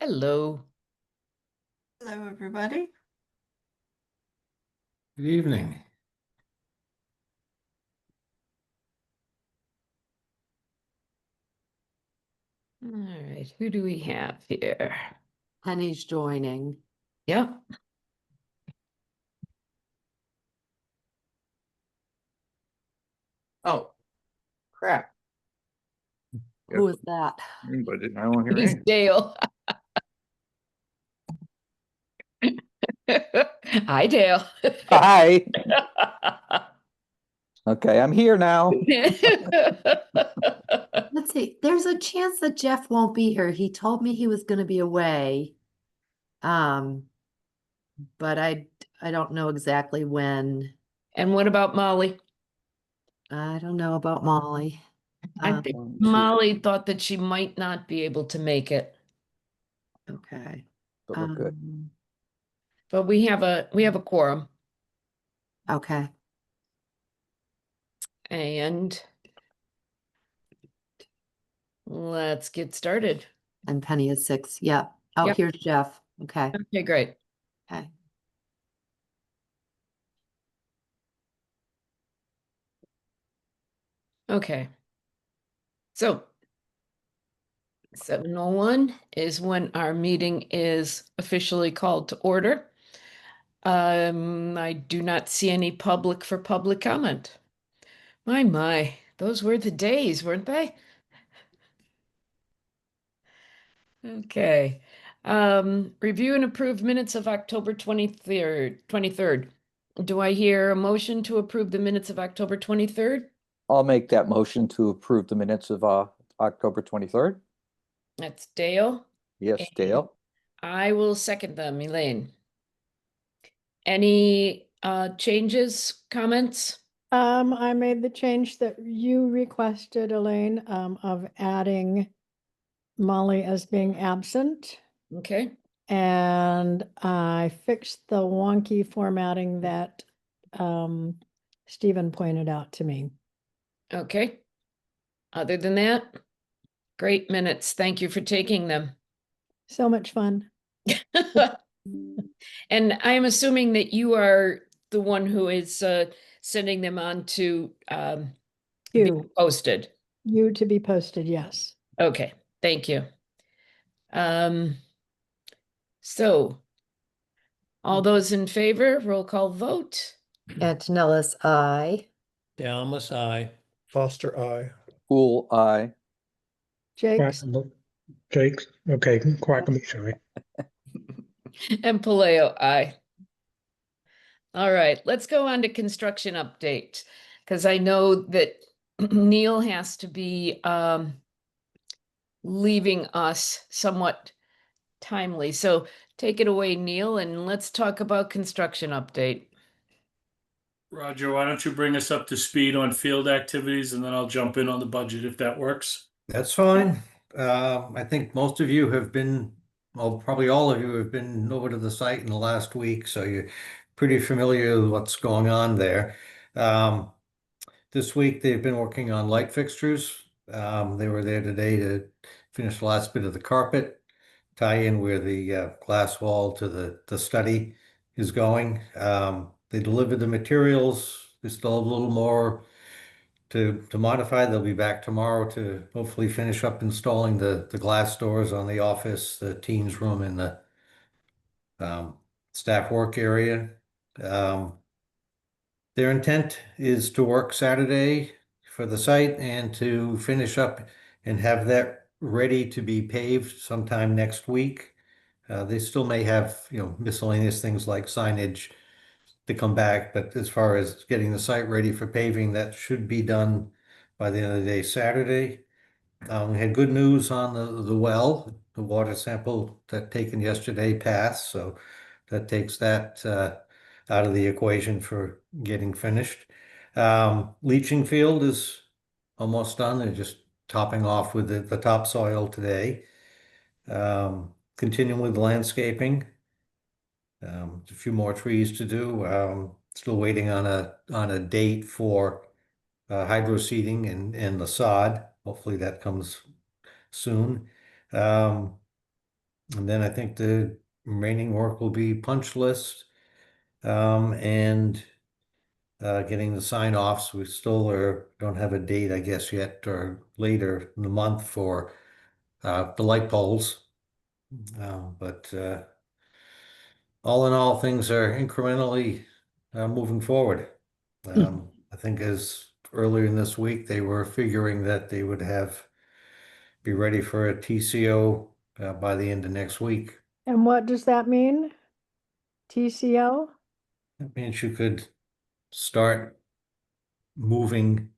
Hello. Hello, everybody. Good evening. All right, who do we have here? Penny's joining. Yep. Oh, crap. Who is that? But I won't hear It's anything. Dale. Hi, Dale. Hi. Okay, I'm here now. Let's see. There's a chance that Jeff won't be here. He told me he was going to be away. Um, but I don't know exactly when. And what about Molly? I don't know about Molly. I think Molly thought that she might not be able to make it, Okay. But we're good. but we have a quorum, Okay. and let's get started. And Penny is 6. Yeah. Oh, Yep. here's Jeff. Okay. Okay, great. Okay. Okay. So 7:01 is when our meeting is officially called to order. I do not see any public for public comment. My, those were the days, weren't they? Okay. Review and approve minutes of October 23rd. Do I hear a motion to approve the minutes of October 23rd? I'll make that motion to approve the minutes of October 23rd. That's Dale. Yes, Dale. I will second them, Elaine. Any changes, comments? I made the change that you requested, Elaine, of adding Molly as being absent. Okay. And I fixed the wonky formatting that Stephen pointed out to me. Okay. Other than that, great minutes. Thank you for taking them. So much fun. And I am assuming that you are the one who is sending them on to be You posted. to be posted, yes. Okay, thank you. So all those in favor, roll call vote. Antonellis, I. Dalmas, aye. Foster, I. Pool, aye. Jake's, Jake, okay, Quackenbush, sorry. And Paleo, aye. All right, let's go on to construction update, because I know that Neil has to be leaving us somewhat timely. So take it away, Neil, and let's talk about construction update. Roger, why don't you bring us up to speed on field activities and then I'll jump in on the budget if that works. That's fine. I think most of you have been, well, probably all of you have been over to the site in the last week, so you're pretty familiar with what's going on there. This week they've been working on light fixtures. They were there today to finish the last bit of the carpet, tie in where the glass wall to the study is going. They delivered the materials. They still have a little more to modify. They'll be back tomorrow to hopefully finish up installing the glass doors on the office, the teens room, and the staff work area. Their intent is to work Saturday for the site and to finish up and have that ready to be paved sometime next week. They still may have, miscellaneous things like signage to come back, but as far as getting the site ready for paving, that should be done by the end of the day, Saturday. We had good news on the well. The water sample that taken yesterday passed, so that takes that out of the equation for getting finished. Leaching field is almost done. They're just topping off with the topsoil today. Continuing with landscaping. A few more trees to do. Still waiting on a date for hydro seeding and the sod. Hopefully that comes soon. And then I think the remaining work will be punch list, and getting the sign offs. We still don't have a date, I guess, yet, or later in the month for the light poles. But all in all, things are incrementally moving forward. I think as earlier in this week, they were figuring that they would be ready for a TCO by the end of next week. And what does that mean? TCO? That means you could start moving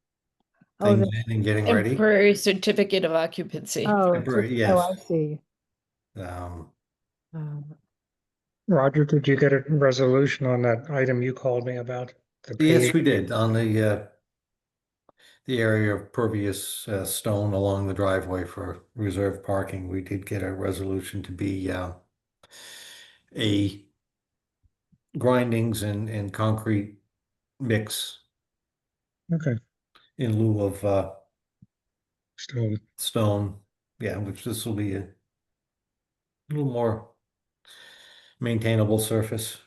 Oh, things in and getting ready. Temporary certificate of occupancy. Temporary, oh, yes. I see. Um, Roger, did you get a resolution on that item you called me about? The yes, paving? we did on the area of pervious stone along the driveway for reserved parking. We did get a resolution to be a grindings and concrete mix Okay, in lieu of still, stone. Yeah, which this will be a little more maintainable surface.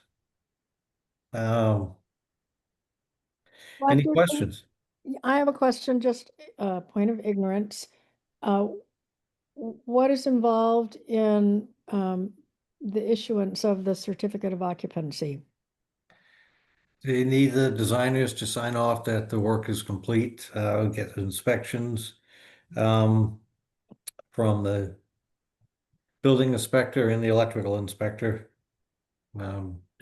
Um, any Roger, questions? I have a question, just a point of ignorance. What is involved in the issuance of the certificate of occupancy? They need the designers to sign off that the work is complete, get the inspections um, from the building inspector and the electrical inspector.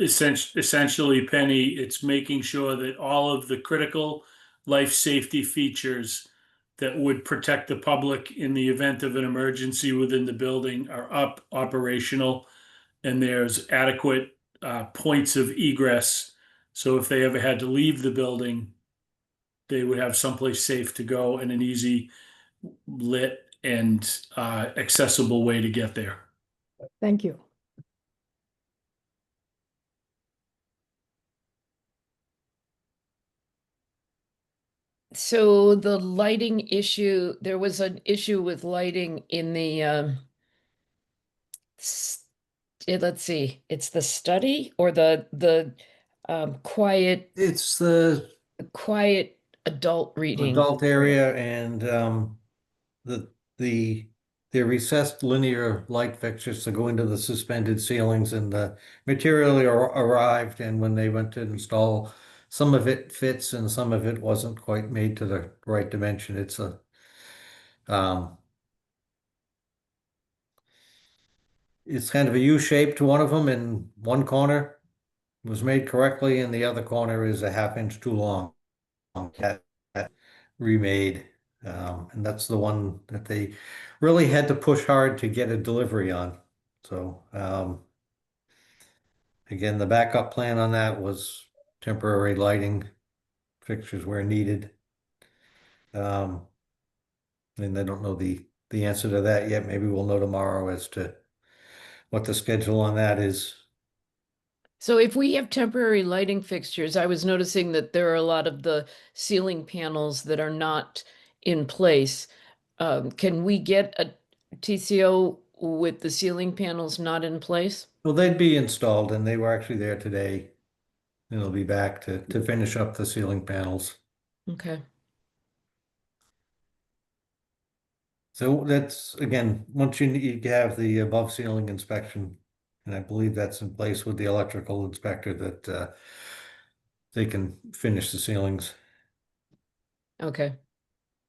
Essentially, Penny, it's making sure that all of the critical life safety features that would protect the public in the event of an emergency within the building are operational, and there's adequate points of egress. So if they ever had to leave the building, they would have someplace safe to go and an easy lit and accessible way to get there. Thank you. So the lighting issue, there was an issue with lighting in the let's see, it's the study or the quiet It's the adult reading. adult area and the the recessed linear light fixtures to go into the suspended ceilings, and the material arrived, and when they went to install, some of it fits and some of it wasn't quite made to the right dimension. It's a it's kind of a U shape to one of them, and one corner was made correctly and the other corner is a half inch too long. That remade. And that's the one that they really had to push hard to get a delivery on. So again, the backup plan on that was temporary lighting fixtures where needed. And I don't know the answer to that yet. Maybe we'll know tomorrow as to what the schedule on that is. So if we have temporary lighting fixtures, I was noticing that there are a lot of the ceiling panels that are not in place. Can we get a TCO with the ceiling panels not in place? Well, they'd be installed and they were actually there today. And they'll be back to finish up the ceiling panels. Okay. So that's, again, once you have the above ceiling inspection, and I believe that's in place with the electrical inspector, that they can finish the ceilings. Okay.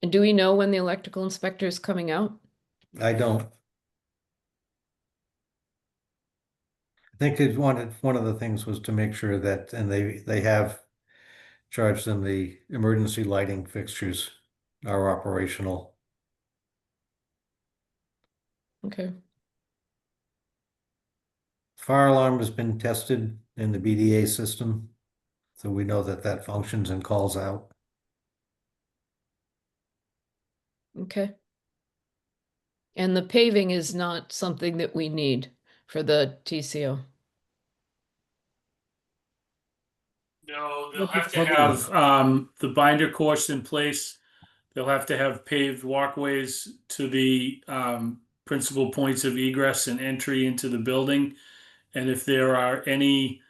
And do we know when the electrical inspector is coming out? I don't. I think one of the things was to make sure that, and they have charged them, the emergency lighting fixtures are operational. Okay. Fire alarm has been tested in the BDA system, so we know that that functions and calls out. Okay. And the paving is not something that we need for the TCO. No, they'll have to Probably have the binder course in place. They'll have to have paved walkways to the principal points of egress and entry into the building. And if there are any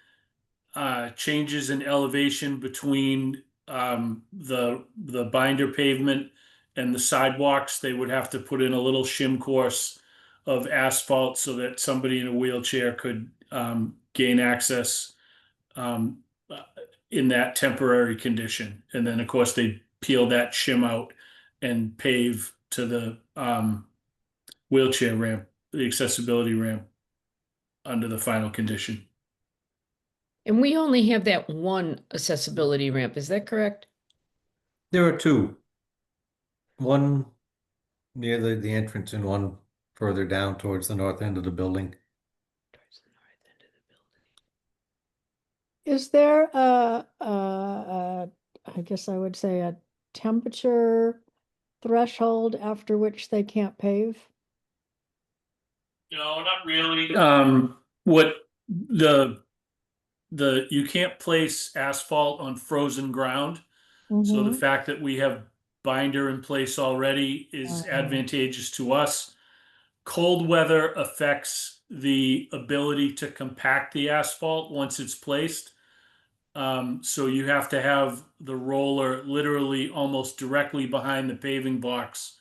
changes in elevation between the binder pavement and the sidewalks, they would have to put in a little shim course of asphalt so that somebody in a wheelchair could gain access in that temporary condition. And then, of course, they peel that shim out and pave to the wheelchair ramp, the accessibility ramp under the final condition. And we only have that one accessibility ramp, is that correct? There are two. One near the entrance and one further down towards the north end of the building. Towards the north end of the building. Is there I guess I would say a temperature threshold after which they can't pave? No, not really. What you can't place asphalt on frozen ground. So the Mhm. fact that we have binder in place already is advantageous to us. Cold weather affects the ability to compact the asphalt once it's placed. So you have to have the roller literally almost directly behind the paving box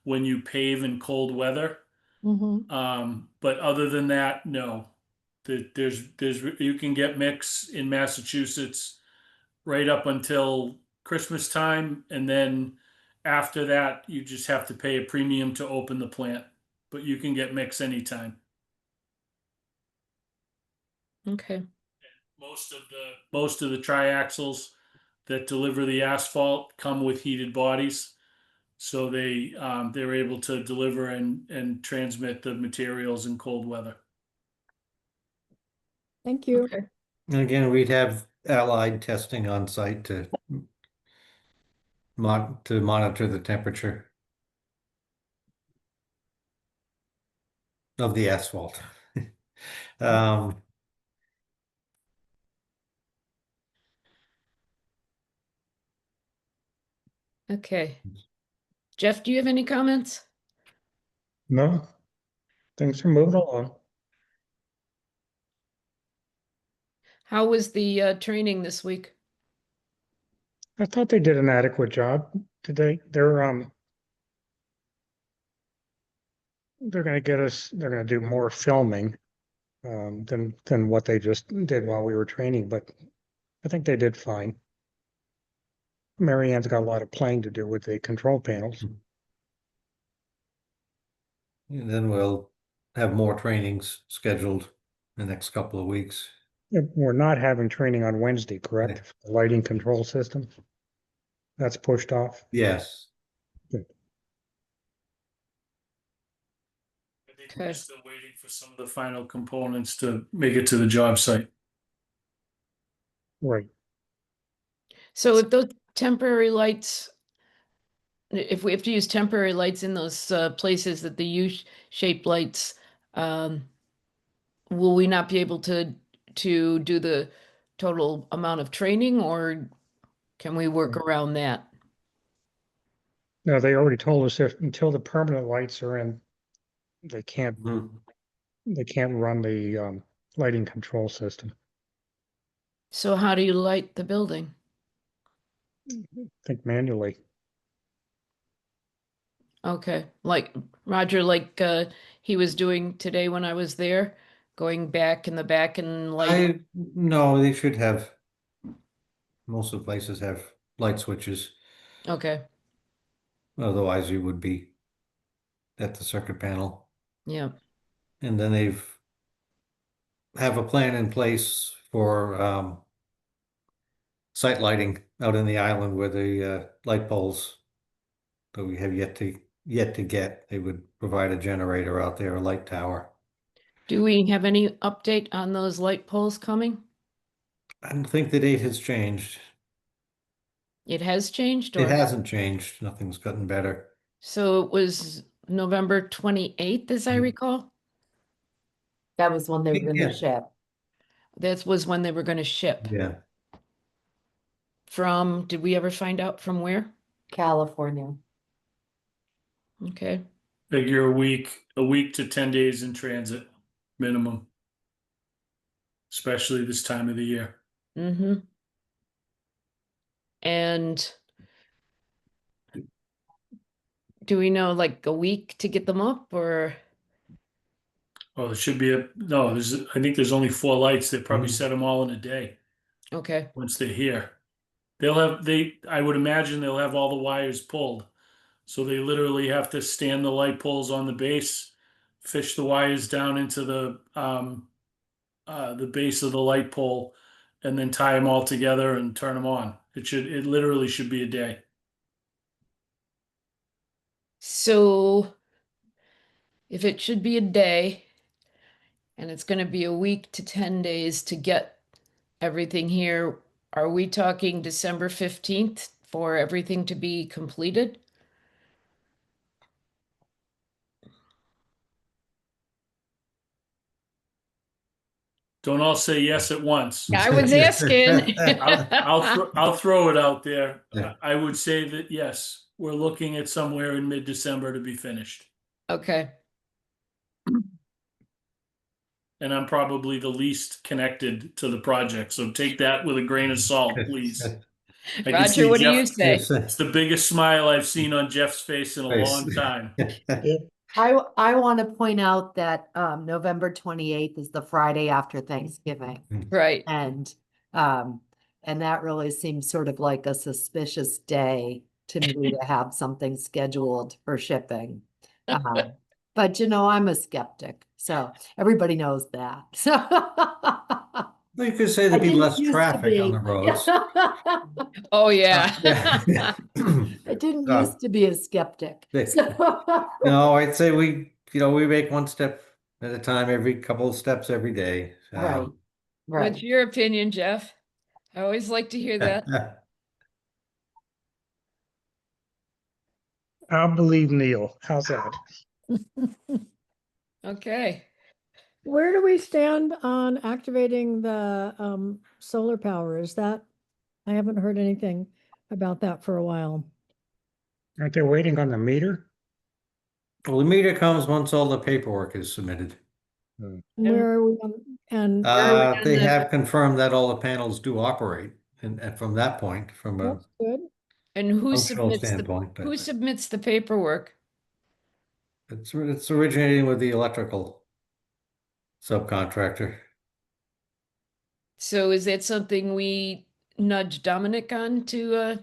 when you pave in cold weather. But other than that, no. There's you can get mix in Massachusetts right up until Christmas time, and then after that, you just have to pay a premium to open the plant. But you can get mix anytime. Okay, Most of the triaxles that deliver the asphalt come with heated bodies, so they're able to deliver and transmit the materials in cold weather. Thank you. okay. And again, we'd have allied testing on site to monitor the temperature of the asphalt. Okay. Jeff, do you have any comments? No, things are moving along. How was the training this week? I thought they did an adequate job. They're gonna they're gonna do more filming than what they just did while we were training, but I think they did fine. Mary Ann's got a lot of playing to do with the control panels. And then we'll have more trainings scheduled the next couple of weeks. We're not having training on Wednesday, correct? The lighting control system. That's pushed off. Yes. I think we're Okay. still waiting for some of the final components to make it to the job site. Right. So if those temporary lights, if we have to use temporary lights in those places that the U-shaped lights, will we not be able to do the total amount of training, or can we work around that? No, they already told us that until the permanent lights are in, they can't Mhm. run the lighting control system. So how do you light the building? I think manually. Okay, like Roger, like he was doing today when I was there, going back in the back and lighting. No, they should have, most of the places have light switches. Okay, Otherwise you would be at the circuit panel. yeah, And then have a plan in place for site lighting out in the island where the light poles that we have yet to get. They would provide a generator out there, a light tower. do we have any update on those light poles coming? I don't think the date has changed. It has changed, It or hasn't changed. Nothing's gotten better. so it was November 28th, as I Mhm. recall? That was when they were Yeah. gonna ship That was when they were gonna ship. Yeah. From, did we ever find out from where? California. Okay, Figure a week to 10 days in transit minimum. Especially this time of the year. Mm-hmm. And do we know like a week to get them up or? Oh, there should be I think there's only 4 lights. They probably Mhm. set them all in a day Okay, once they're here. I would imagine they'll have all the wires pulled. So they literally have to stand the light poles on the base, fish the wires down into the base of the light pole, and then tie them all together and turn them on. It literally should be a day. so if it should be a day and it's gonna be a week to 10 days to get everything here, are we talking December 15th for everything to be completed? Don't all say yes at once. I was asking. I'll throw it out there. Yeah. I would say that yes, we're looking at somewhere in mid-December to be finished. Okay, And I'm probably the least connected to the project, so take that with a grain of salt, please. I can Roger, see what do you Jeff. say? It's the biggest smile I've seen on Jeff's face in a long time. I want to point out that November 28th is the Friday after Thanksgiving. Right, And that really seems sort of like a suspicious day to me to have something scheduled for shipping. But you know, I'm a skeptic, so everybody knows that. So Well, you could say I there'd be didn't less used to traffic on be. the roads. oh, yeah. Yeah. I didn't Uh, used to be a skeptic. they- So- No, I'd say we make one step at a time, every couple of steps every day. Right, What's right. your opinion, Jeff? I always like to hear that. I'll believe Neil. How's that? Okay. Where do we stand on activating the solar power? Is that, I haven't heard anything about that for a while. Aren't they waiting on the meter? Well, the meter comes once all the paperwork is submitted. Where are we and on They the- have confirmed that all the panels do operate, and from that point, from a that's good. And who functional submits the, standpoint, who but submits the paperwork? it's originating with the electrical subcontractor. So is that something we nudge Dominic on to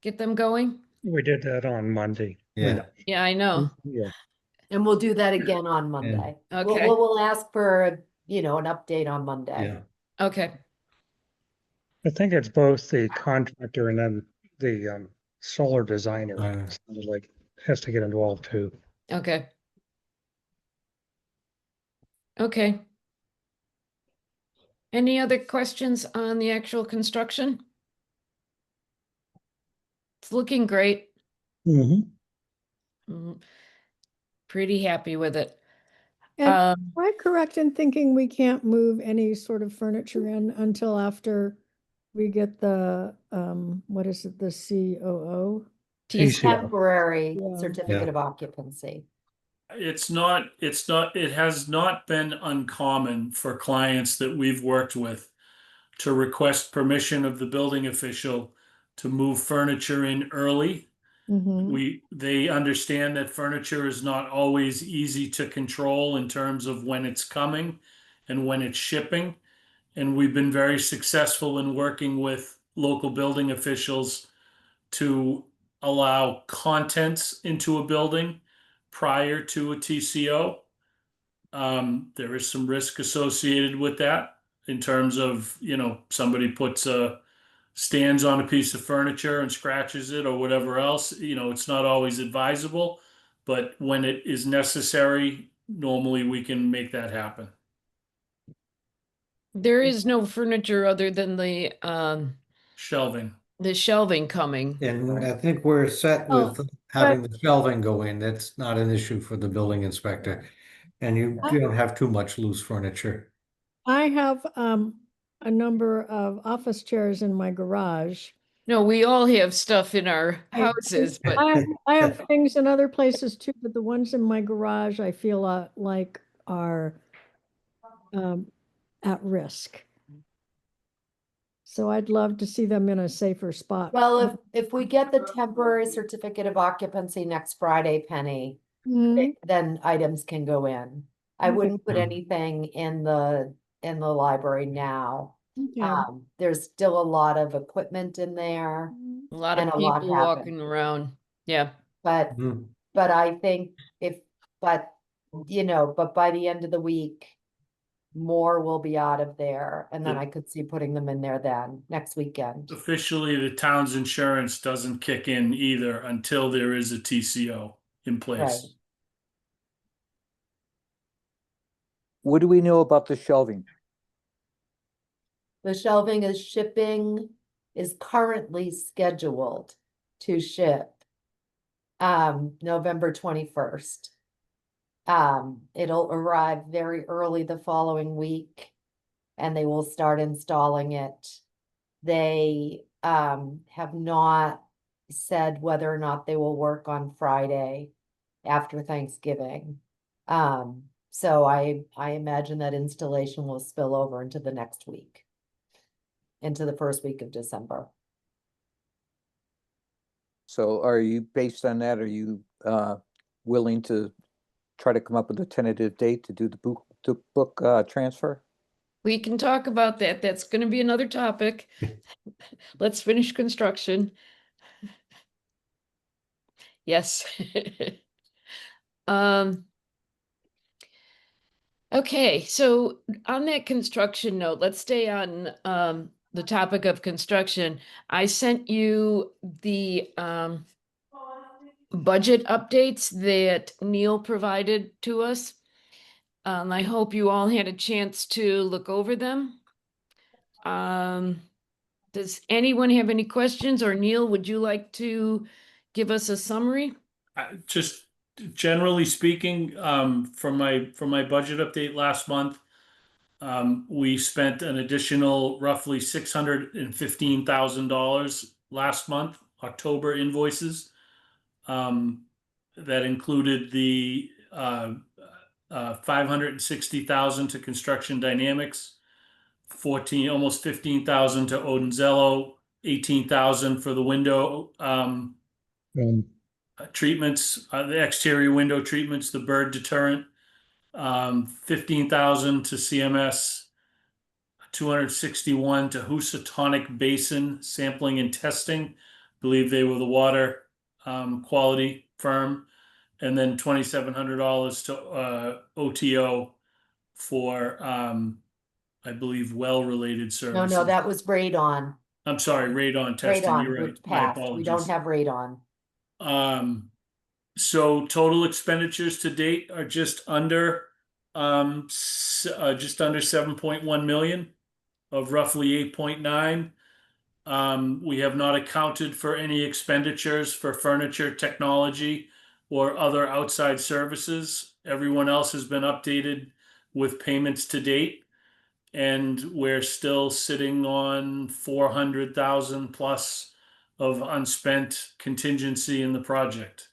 get them going? We did that on Monday. Yeah. Yeah, I know. Yeah. And we'll do that again on Monday. Okay. We'll ask for, an update on Monday. Yeah. Okay, I think it's both the contractor and then the solar designer. Sounded like has to get involved too. okay. Okay. Any other questions on the actual construction? It's looking great. Mm-hmm. Mm, Pretty happy with it. And Um, am I correct in thinking we can't move any sort of furniture in until after we get the, what is it, the COO? It's TCO. temporary Yeah. certificate Yeah. of occupancy. It has not been uncommon for clients that we've worked with to request permission of the building official to move furniture in early. Mhm. They understand that furniture is not always easy to control in terms of when it's coming and when it's shipping. And we've been very successful in working with local building officials to allow contents into a building prior to a TCO. There is some risk associated with that in terms of, somebody puts stands on a piece of furniture and scratches it or whatever else. It's not always advisable, but when it is necessary, normally we can make that happen. there is no furniture other than Shelving. the shelving coming. And I think we're set Oh, with having the shelving go in. That's not an issue for the building inspector. And you don't have too much loose furniture. I have a number of office chairs in my garage No, we all have stuff in our I- houses, but I have things in other places too, but the ones in my garage, I feel like are at risk. So I'd love to see them in a safer spot. Well, if we get the temporary certificate of occupancy next Friday, Penny, Mhm. then items can go in. I wouldn't put Mhm. anything in the library now. Okay. There's still a lot of equipment in there, a lot and of a lot people happened. walking around. Yeah. but Mhm. I think but by the end of the week, more will be out of there, and then Yeah. I could see putting them in there then next weekend. Officially, the town's insurance doesn't kick in either until there is a TCO in Right. place. What do we know about the shelving? The shelving is currently scheduled to ship November 21st. It'll arrive very early the following week, and they will start installing it. They have not said whether or not they will work on Friday after Thanksgiving. So I imagine that installation will spill over into the next week, into the first week of December. So are you, based on that, are you willing to try to come up with a tentative date to do the book transfer? We can talk about that. That's going to be another topic. Let's finish construction. Yes. Um, okay, so on that construction note, let's stay on the topic of construction. I sent you the budget updates that Neil provided to us. I hope you all had a chance to look over them. Does anyone have any questions, or Neil, would you like to give us a summary? Just generally speaking, from my budget update last month, we spent an additional roughly $615,000 last month, October invoices. That included the 560,000 to Construction Dynamics, almost 15,000 to Odinzello, 18,000 for the window treatments, the exterior window treatments, the bird deterrent, 15,000 to CMS, 261 to Housatonic Basin Sampling and Testing. Believe they were the water quality firm, and then $2,700 to OTO for I believe well-related No, services. that was radon. I'm sorry, radon testing. You're Radon, right. which My passed. We don't apologies. have radon. So total expenditures to date are just under 7.1 million of roughly 8.9. We have not accounted for any expenditures for furniture, technology, or other outside services. Everyone else has been updated with payments to date, and we're still sitting on 400,000 plus of unspent contingency in the project.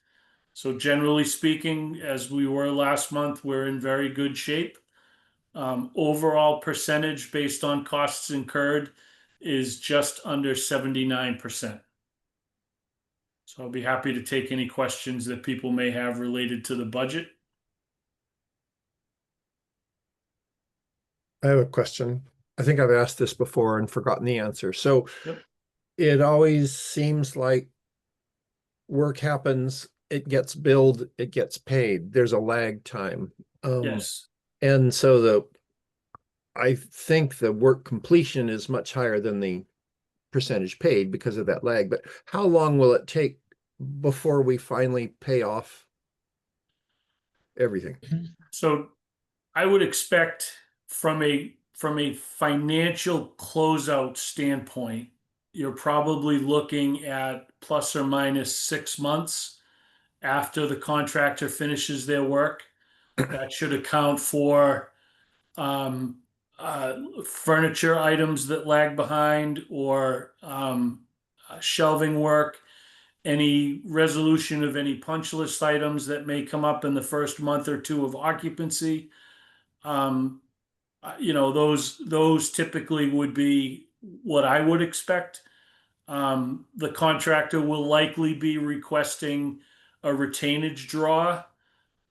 So generally speaking, as we were last month, we're in very good shape. Overall percentage based on costs incurred is just under 79%. So I'll be happy to take any questions that people may have related to the budget. I have a question. I think I've asked this before and forgotten the answer. So Yep. it always seems like work happens, it gets billed, it gets paid. There's a lag time. Yes. And so I think the work completion is much higher than the percentage paid because of that lag. But how long will it take before we finally pay off everything? So I would expect from a financial closeout standpoint, you're probably looking at plus or minus 6 months after the contractor finishes their work. That should account for furniture items that lag behind, or shelving work, any resolution of any punch list items that may come up in the first month or two of occupancy. Those typically would be what I would expect. The contractor will likely be requesting a retainage draw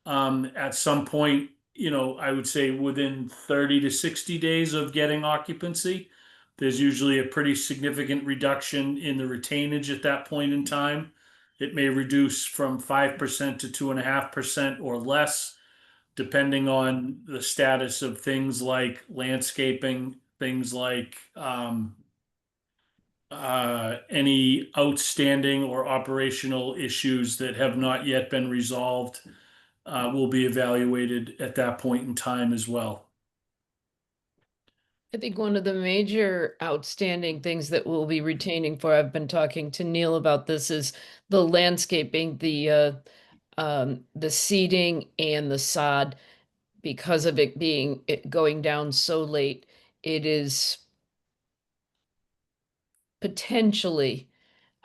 at some point, I would say within 30 to 60 days of getting occupancy. There's usually a pretty significant reduction in the retainage at that point in time. It may reduce from 5% to 2.5% or less, depending on the status of things like landscaping, things like any outstanding or operational issues that have not yet been resolved will be evaluated at that point in time as well. I think one of the major outstanding things that we'll be retaining for, I've been talking to Neil about this, is the landscaping, the seeding and the sod. Because of it going down so late, it is potentially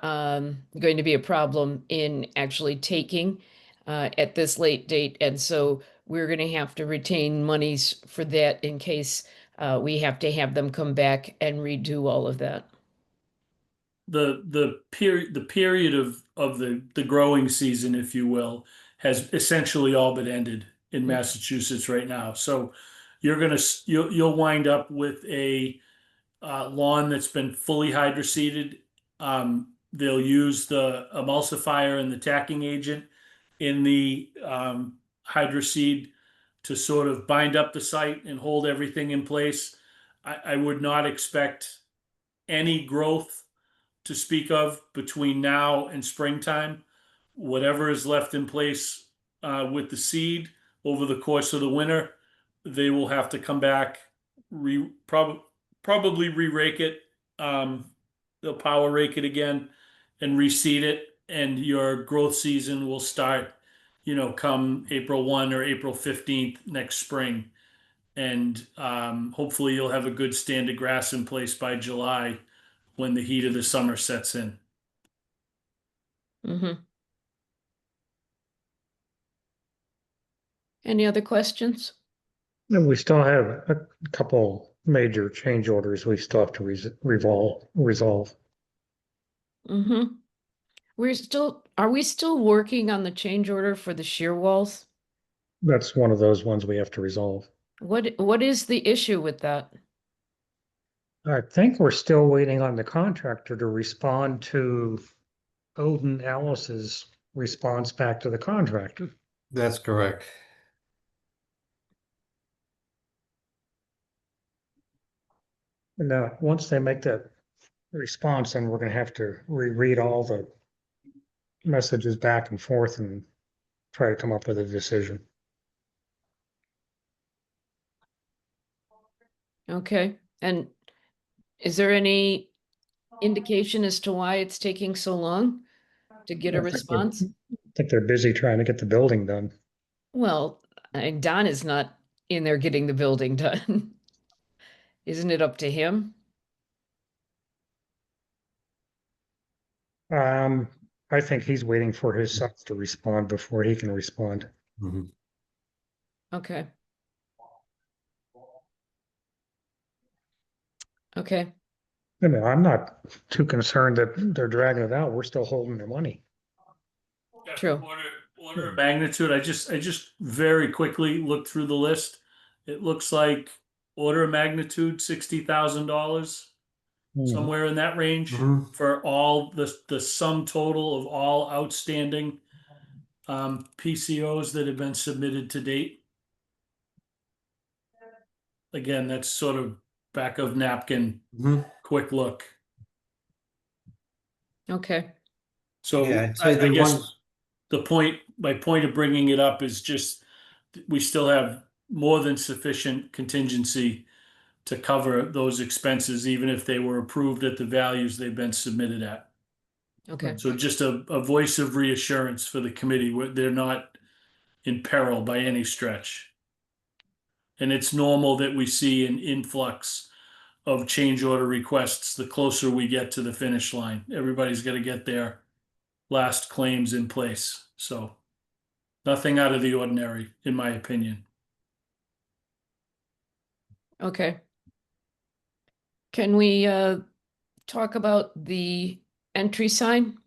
going to be a problem in actually taking at this late date. And so we're going to have to retain monies for that in case we have to have them come back and redo all of that. The period of the growing season, if you will, has essentially all but ended in Massachusetts right now. So you'll wind up with a lawn that's been fully hydroseeded. They'll use the emulsifier and the tacking agent in the hydroseed to sort of bind up the site and hold everything in place. I would not expect any growth to speak of between now and springtime. Whatever is left in place with the seed over the course of the winter, they will have to come back, probably re-rake it. They'll power rake it again and reseed it, and your growth season will start, come April 1 or April 15th next spring. And hopefully you'll have a good stand of grass in place by July when the heat of the summer sets in. Any other questions? And we still have a couple major change orders we still have to resolve. Are we still working on the change order for the shear walls? That's one of those ones we have to resolve. What is the issue with that? I think we're still waiting on the contractor to respond to Odin Alice's response back to the contractor. That's correct. And once they make that response, then we're going to have to reread all the messages back and forth and try to come up with a decision. Okay, and is there any indication as to why it's taking so long to get a response? I think they're busy trying to get the building done. Well, Don is not in there getting the building done. Isn't it up to him? I think he's waiting for his sons to respond before he can respond. Mhm. Okay. Okay, I'm not too concerned that they're dragging it out. We're still holding their money. True. Order of magnitude. I just very quickly looked through the list. It looks like order of magnitude $60,000, somewhere in that range for all the sum total of all outstanding PCOs that have been submitted to date. Again, that's sort of back of napkin, quick look. okay. So Yeah, I'd say I the guess ones, my point of bringing it up is just we still have more than sufficient contingency to cover those expenses, even if they were approved at the values they've been submitted at. Okay, So just a voice of reassurance for the committee, they're not in peril by any stretch. And it's normal that we see an influx of change order requests the closer we get to the finish line. Everybody's got to get their last claims in place. So nothing out of the ordinary, in my opinion. Okay. Can we talk about the entry sign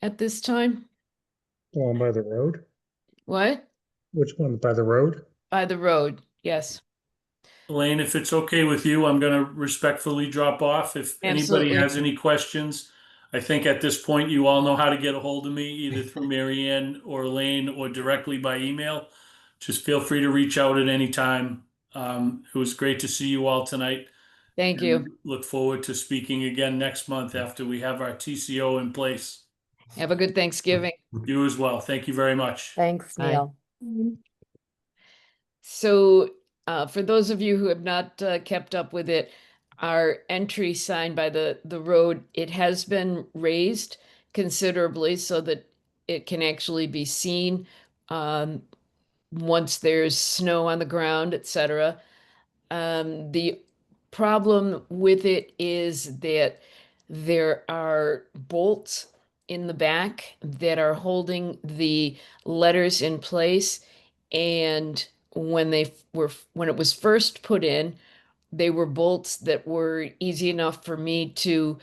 at this time? One by the road? What? Which one, by the road? By the road, yes. Elaine, if it's okay with you, I'm going to respectfully drop off. If anybody Absolutely. has any questions, I think at this point you all know how to get a hold of me, either through Marianne or Elaine or directly by email. Just feel free to reach out at any time. It was great to see you all tonight. Thank you. And look forward to speaking again next month after we have our TCO in place. Have a good Thanksgiving. You as well. Thank you very much. Thanks, Bye. Neil. So, for those of you who have not kept up with it, our entry sign by the road, it has been raised considerably so that it can actually be seen once there's snow on the ground, etc. The problem with it is that there are bolts in the back that are holding the letters in place, and when it was first put in, they were bolts that were easy enough for me to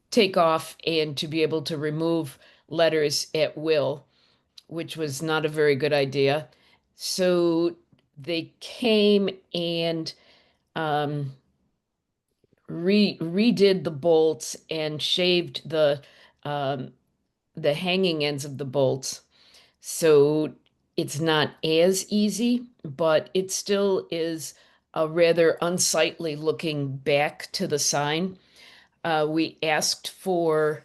take off and to be able to remove letters at will, which was not a very good idea. So they came and redid the bolts and shaved the hanging ends of the bolts. So it's not as easy, but it still is a rather unsightly looking back to the sign. We asked for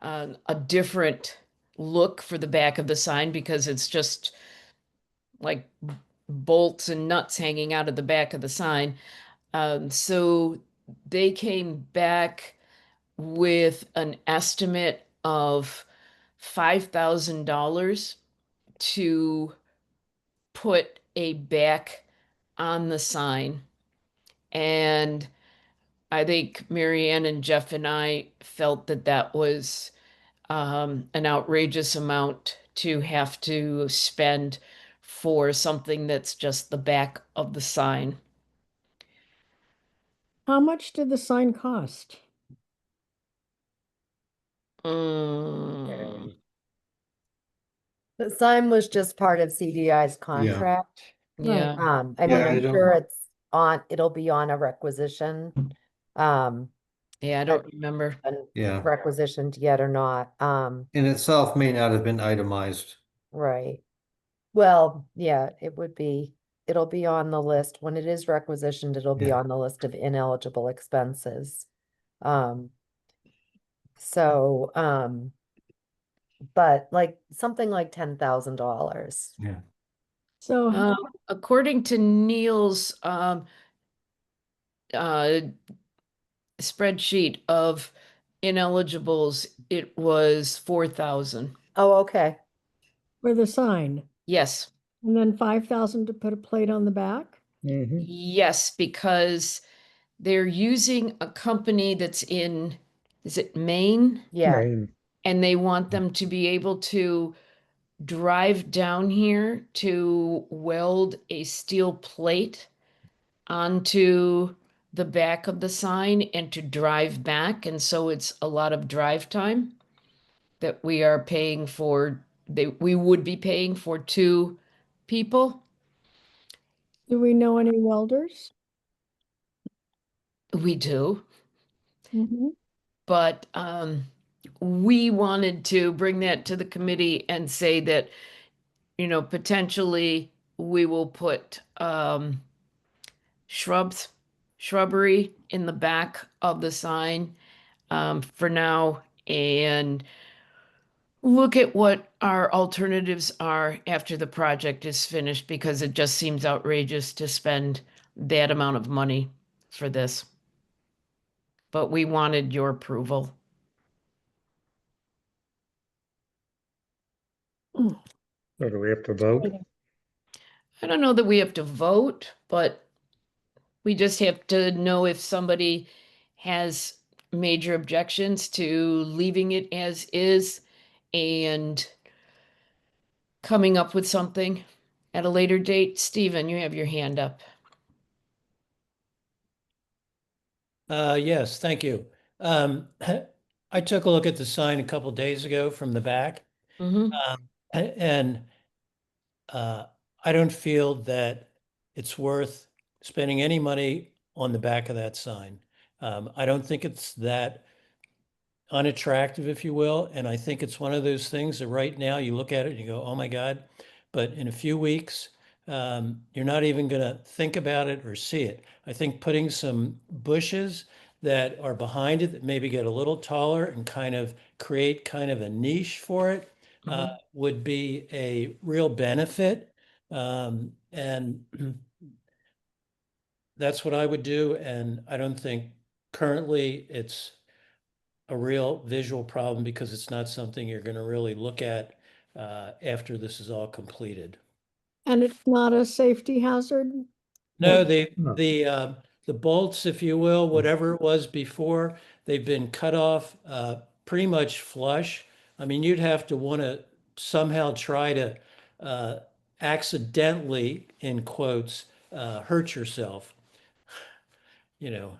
a different look for the back of the sign because it's just like bolts and nuts hanging out of the back of the sign. So they came back with an estimate of $5,000 to put a back on the sign. And I think Marianne and Jeff and I felt that that was an outrageous amount to have to spend for something that's just the back of the sign. How much did the sign cost? Mm, The sign was just part of CDI's contract. yeah, I mean, Yeah, I I'm don't- sure it'll be on a requisition. yeah, I don't remember. Yeah. Requisitioned yet or not. In itself may not have been itemized. Right. Well, yeah, it'll be on the list. When it is requisitioned, it'll be Yeah. on the list of ineligible expenses. So, but like something like $10,000. Yeah. So According to Neil's spreadsheet of ineligibles, it was 4,000. Oh, okay. for the sign, Yes, and then 5,000 to put a plate on the back? Mm-hmm. yes, because they're using a company that's in, is it Maine? Yeah. And they want them to be able to drive down here to weld a steel plate onto the back of the sign and to drive back. And so it's a lot of drive time that we are paying for. We would be paying for 2 people. Do we know any welders? We do. Mhm. But we wanted to bring that to the committee and say that, potentially we will put shrubbery in the back of the sign for now, and look at what our alternatives are after the project is finished, because it just seems outrageous to spend that amount of money for this. But we wanted your approval. So do we have to vote? I don't know that we have to vote, but We just have to know if somebody has major objections to leaving it as is and coming up with something at a later date. Stephen, you have your hand up. Yes, thank you. I took a look at the sign a couple days ago from the back, Mhm. and I don't feel that it's worth spending any money on the back of that sign. I don't think it's that unattractive, if you will, and I think it's one of those things that right now you look at it and you go, "Oh my God," but in a few weeks, you're not even going to think about it or see it. I think putting some bushes that are behind it that maybe get a little taller and kind of create kind of a niche for it would be a real benefit. And that's what I would do. And I don't think currently it's a real visual problem because it's not something you're going to really look at after this is all completed. And it's not a safety hazard? No, No. the bolts, if you will, whatever it was before, they've been cut off pretty much flush. I mean, you'd have to want to somehow try to accidentally, in quotes, hurt yourself. You know,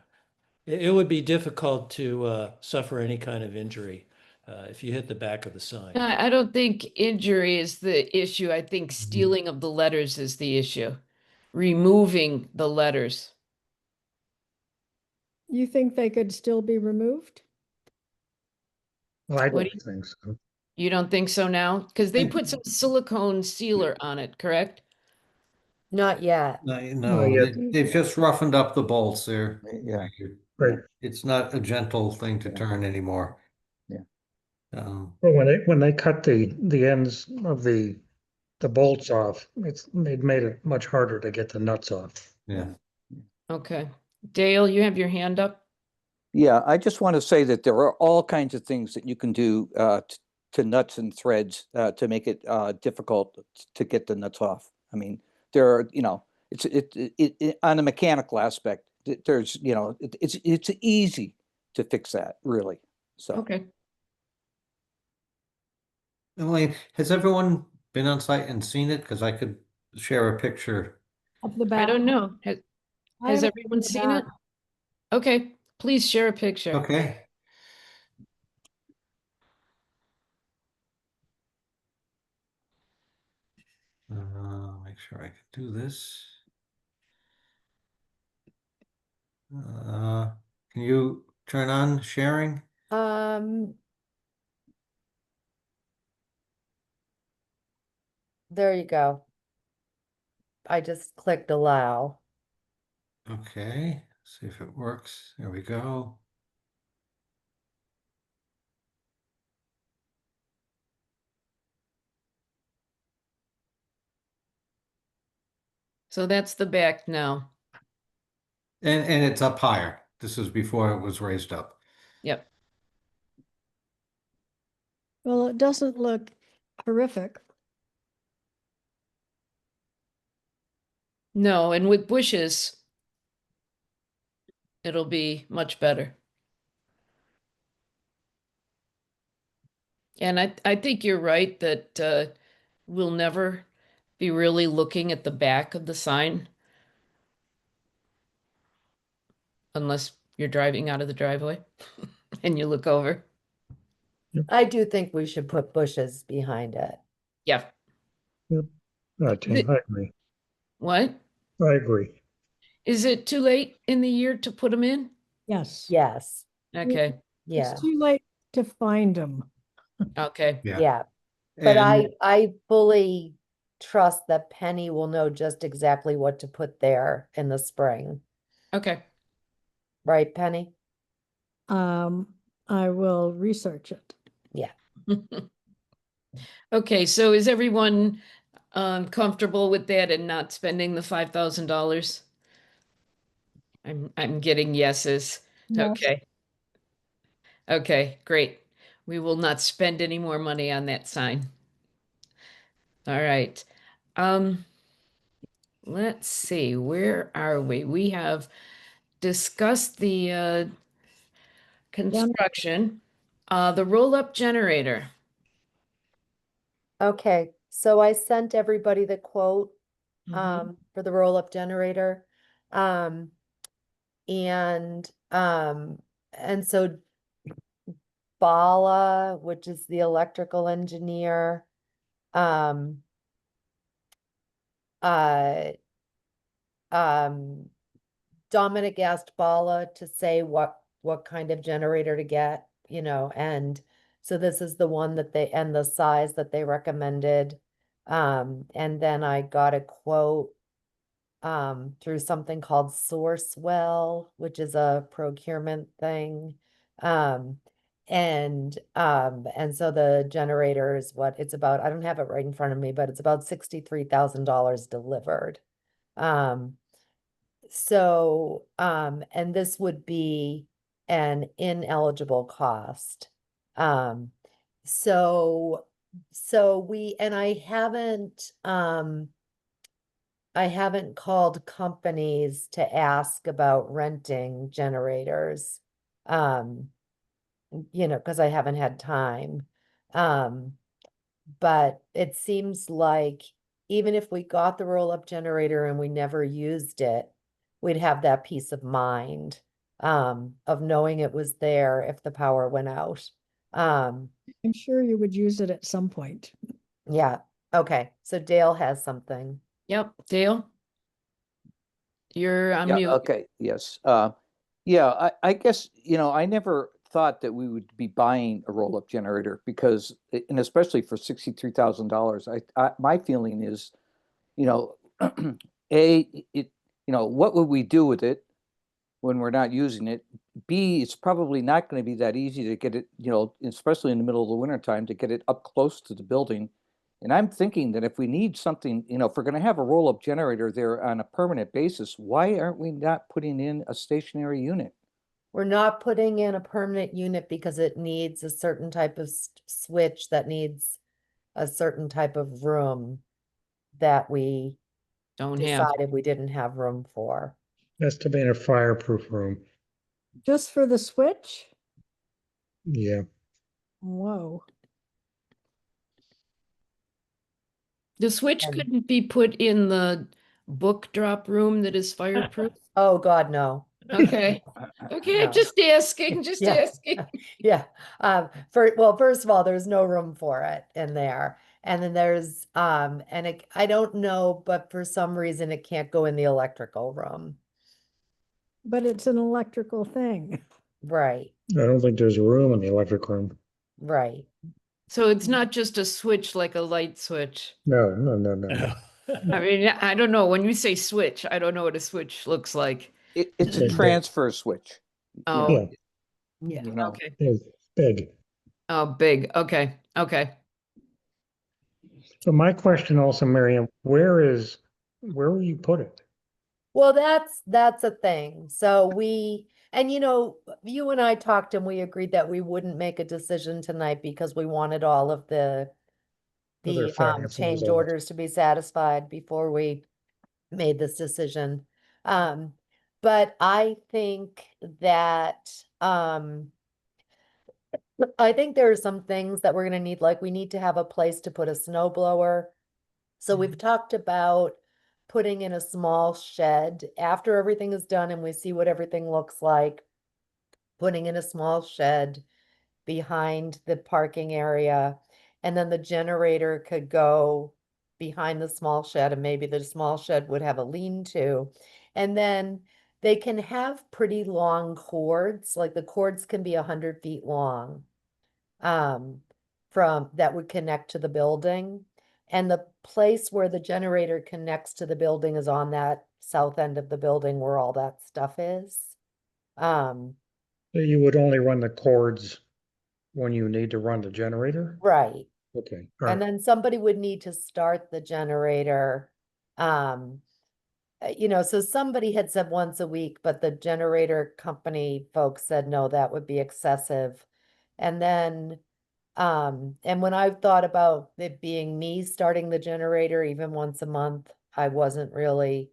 it would be difficult to suffer any kind of injury if you hit the back of the sign. I don't think injury is the issue. I think stealing of the letters is the issue. Removing the letters. You think they could still be removed? Well, I What don't do think so. You don't think so now? Because they put some silicone sealer on it, correct? Not yet. No, yeah. they've just roughened up the bolts there. Yeah. Right. It's not a gentle thing to Yeah. turn anymore. Yeah. Well, when they cut the ends of the bolts off, it made it much harder to get the nuts off. Yeah. Okay. Dale, you have your hand up? Yeah, I just want to say that there are all kinds of things that you can do to nuts and threads to make it difficult to get the nuts off. I mean, there are, it on the mechanical aspect, there's, it's easy to fix that, really. So. Okay. Elaine, has everyone been on site and seen it? Because I could share a picture. Of the I back? don't know. Has I haven't everyone seen seen it? that. Okay, please share a picture. Okay. Make sure I can do this. Can you turn on sharing? There you go. I just clicked allow. Okay, see if it works. There we go. So that's the back now. And it's up higher. This is before it was raised up. Yep. Well, it doesn't look horrific. No, and with bushes, it'll be much better. And I think you're right that we'll never be really looking at the back of the sign unless you're driving out of the driveway and you look over. I do think we should put bushes behind it. Yeah. Tim, I agree. What? I agree. Is it too late in the year to put them in? Yes. Yes, Okay. yeah, It's too late to find them. Okay. yeah. But And I fully trust that Penny will know just exactly what to put there in the spring. Okay. Right, Penny? I will research it. Okay, so is everyone comfortable with that and not spending the $5,000? I'm getting yeses. Yes. Okay. Okay, great. We will not spend any more money on that sign. All right. let's see, where are we? We have discussed the construction, the roll-up generator. Okay, so I sent everybody the quote Mhm. for the roll-up generator. Um, and so Bala, which is the electrical engineer, um, uh, Dominic asked Bala to say what kind of generator to get, and so this is the one that and the size that they recommended. And then I got a quote through something called Sourcewell, which is a procurement thing. And so the generator is what it's about. I don't have it right in front of me, but it's about $63,000 delivered. And this would be an ineligible cost. Um, so and I haven't called companies to ask about renting generators. Because I haven't had time. But it seems like even if we got the roll-up generator and we never used it, we'd have that peace of mind of knowing it was there if the power went out. I'm sure you would use it at some point. Yeah. Okay. So Dale has something. Yep, Dale? You're on Yeah, mute. okay, yes. Yeah, I guess, I never thought that we would be buying a roll-up generator because, and especially for $63,000, my feeling is, what would we do with it when we're not using it? B, it's probably not going to be that easy to get it, especially in the middle of the winter time, to get it up close to the building. And I'm thinking that if we need something, if we're going to have a roll-up generator there on a permanent basis, why aren't we not putting in a stationary unit? We're not putting in a permanent unit because it needs a certain type of switch that needs a certain type of room that we Don't have. decided we didn't have room for. Has to be in a fireproof room. Just for the switch? Yeah. Whoa. The switch And- couldn't be put in the book drop room that is fireproof? Oh, God, no. Okay, okay, No. just asking, just Yeah. asking. Yeah. First of all, there's no room for it in there. And then there's, I don't know, but for some reason it can't go in the electrical room. But it's an electrical thing. Right, I don't think there's room in the electric room. right. So it's not just a switch like a light switch. No, no, no, no. I mean, I don't know. When you say switch, I don't know what a switch looks like. It's a Okay. transfer switch. Oh, Yeah, Yeah. You know, okay. it's big. Oh, big. Okay, okay. So my question also, Miriam, where will you put it? Well, that's a thing. So you and I talked and we agreed that we wouldn't make a decision tonight because we wanted all of the Other finances change resolved. orders to be satisfied before we made this decision. But I think that I think there are some things that we're gonna need, like we need to have a place to put a snow blower. So we've talked about putting in a small shed after everything is done and we see what everything looks like. Putting in a small shed behind the parking area. And then the generator could go behind the small shed and maybe the small shed would have a lean-to. And then they can have pretty long cords, like the cords can be 100 feet long. From that would connect to the building. And the place where the generator connects to the building is on that south end of the building where all that stuff is. So you would only run the cords when you need to run the generator? Right. Okay, And all right. then somebody would need to start the generator. So somebody had said once a week, but the generator company folks said, no, that would be excessive. And then, and when I've thought about it being me starting the generator even once a month, I wasn't really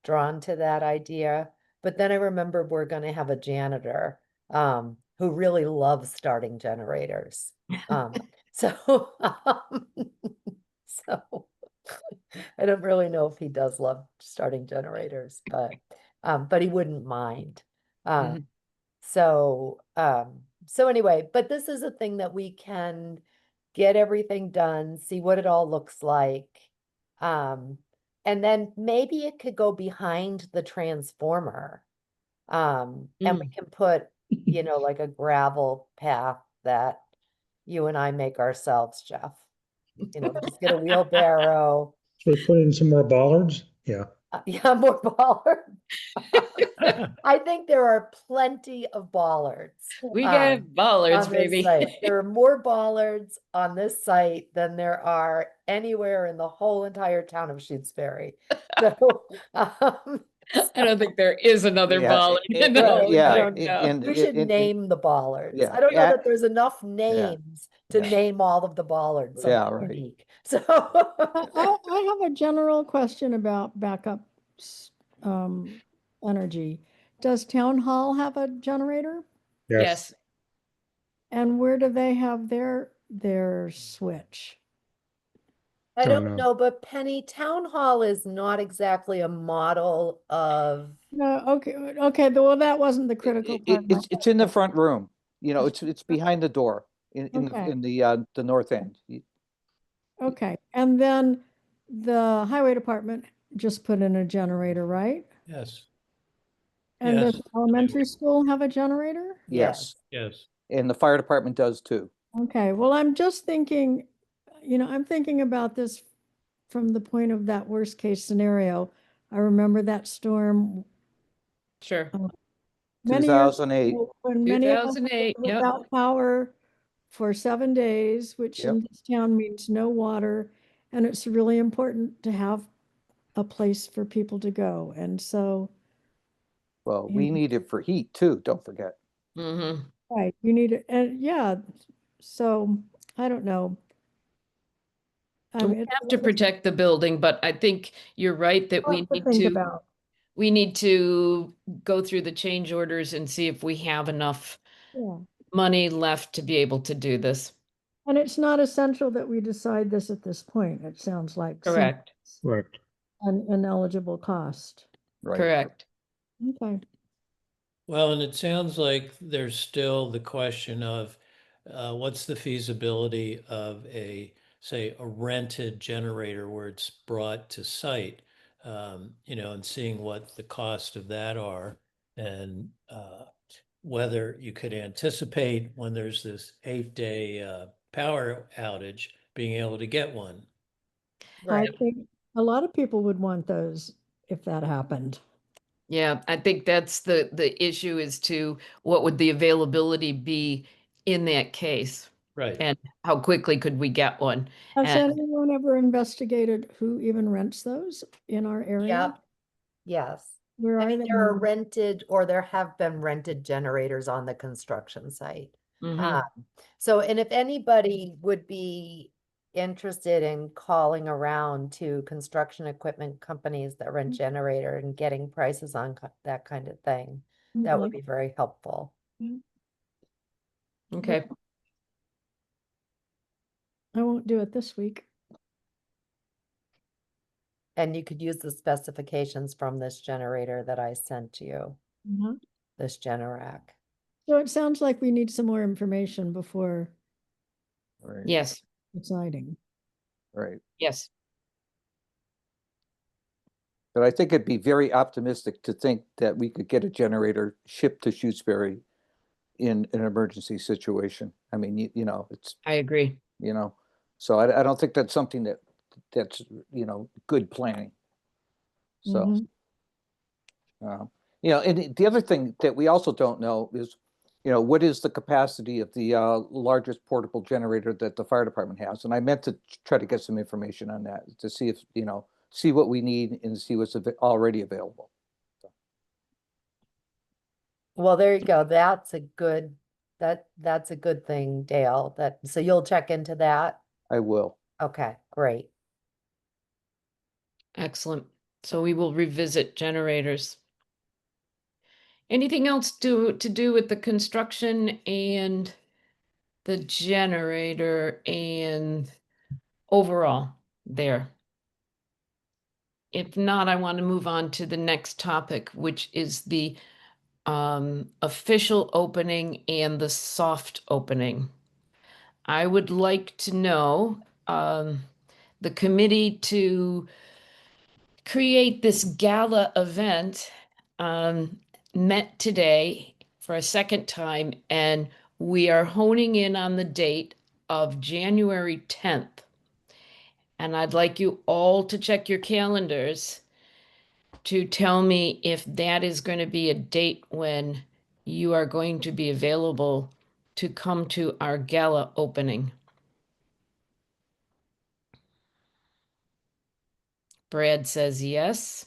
drawn to that idea. But then I remember we're gonna have a janitor who really loves starting generators. So so I don't really know if he does love starting generators, but he wouldn't mind. Mhm. So anyway, but this is a thing that we can get everything done, see what it all looks like. And then maybe it could go behind the transformer. And we can put, like a gravel path that you and I make ourselves, Jeff. Just get a wheelbarrow. So we put in some more bollards? Yeah. Yeah, more bollards. I think there are plenty of bollards. We got bollards, on this baby. site. There are more bollards on this site than there are anywhere in the whole entire town of Shutesbury. So, I don't think there is another Yeah, bollard in the right, whole yeah, I entire don't- town. and we should name the bollards. yeah, I don't know yeah, that there's enough names to name all of the bollards. Yeah, something right. unique. So, I have a general question about backup energy. Does town hall have a generator? Yes, And where do they have their switch? I Don't don't know. know, but Penny, Town Hall is not exactly a model of, No, okay, well, that wasn't the critical part. of my it's in the front room, it's behind the door Okay. in the north end. Okay, and then the highway department just put in a generator, right? Yes, And does Yes. elementary school have a generator? Yes, yes. and the fire department does too. Okay, well, I'm just thinking, I'm thinking about this from the point of that worst case scenario. I remember that storm sure. many years 2008. ago when many of us 2008, were yep. without power for 7 days, which Yep. in this town means no water. And it's really important to have a place for people to go. And so, Well, we need it for heat too, don't forget. Hmm. right, you need it. And yeah, so I don't know. I We mean, have to protect the building, but I think you're right that we lot to need think to, about. we need to go through the change orders and see if we have enough Yeah. money left to be able to do this. And it's not essential that we decide this at this point. It sounds like some- Correct, Correct. an ineligible cost. Right. correct. Okay. Well, and it sounds like there's still the question of what's the feasibility of say, a rented generator where it's brought to site, and seeing what the cost of that are, and whether you could anticipate when there's this 8-day power outage, being able to get one. right, I think a lot of people would want those if that happened. Yeah, I think that's the issue is to what would the availability be in that case? Right. And how quickly could we get one? Has And anyone ever investigated who even rents those in our area? yep, yes. Where I are mean, they? there are rented, or there have been rented generators on the construction site. Mhm. So, and if anybody would be interested in calling around to construction equipment companies that rent generator and getting prices on that kind of thing, that would Okay. be very helpful. Okay, I won't do it this week. And you could use the specifications from this generator that I sent you, Mhm. this Generac. So it sounds like we need some more information before Right. yes, deciding. Right. yes. But I think it'd be very optimistic to think that we could get a generator shipped to Shutesbury in an emergency situation. I mean, it's, I agree. so I don't think that's something that's, good planning. So, Mhm. and the other thing that we also don't know is, what is the capacity of the largest portable generator that the fire department has? And I meant to try to get some information on that to see if, see what we need and see what's already available. Well, there you go. That's a good, that's a good thing, Dale. So you'll check into that? I will. Okay, great. Excellent. So we will revisit generators. Anything else to do with the construction and the generator and overall there? If not, I want to move on to the next topic, which is the official opening and the soft opening. I would like to know the committee to create this gala event met today for a second time, and we are honing in on the date of January 10th. And I'd like you all to check your calendars to tell me if that is going to be a date when you are going to be available to come to our gala opening. Brad says yes.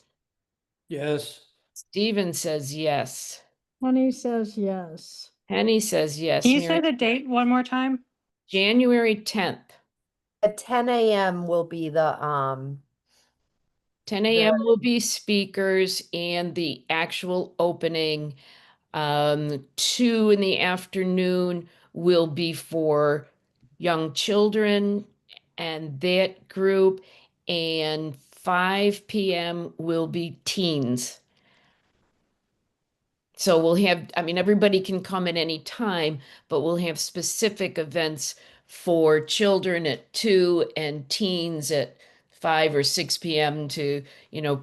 Yes. Steven says yes. Honey says yes. Penny says yes. Can you say Mary- the date one more time? January 10th. At 10 a.m. will be the 10 a.m. will be speakers and the actual opening. 2 in the afternoon will be for young children and that group, and 5 p.m. will be teens. So we'll have, I mean, everybody can come at any time, but we'll have specific events for children at 2 and teens at 5 or 6 p.m. to,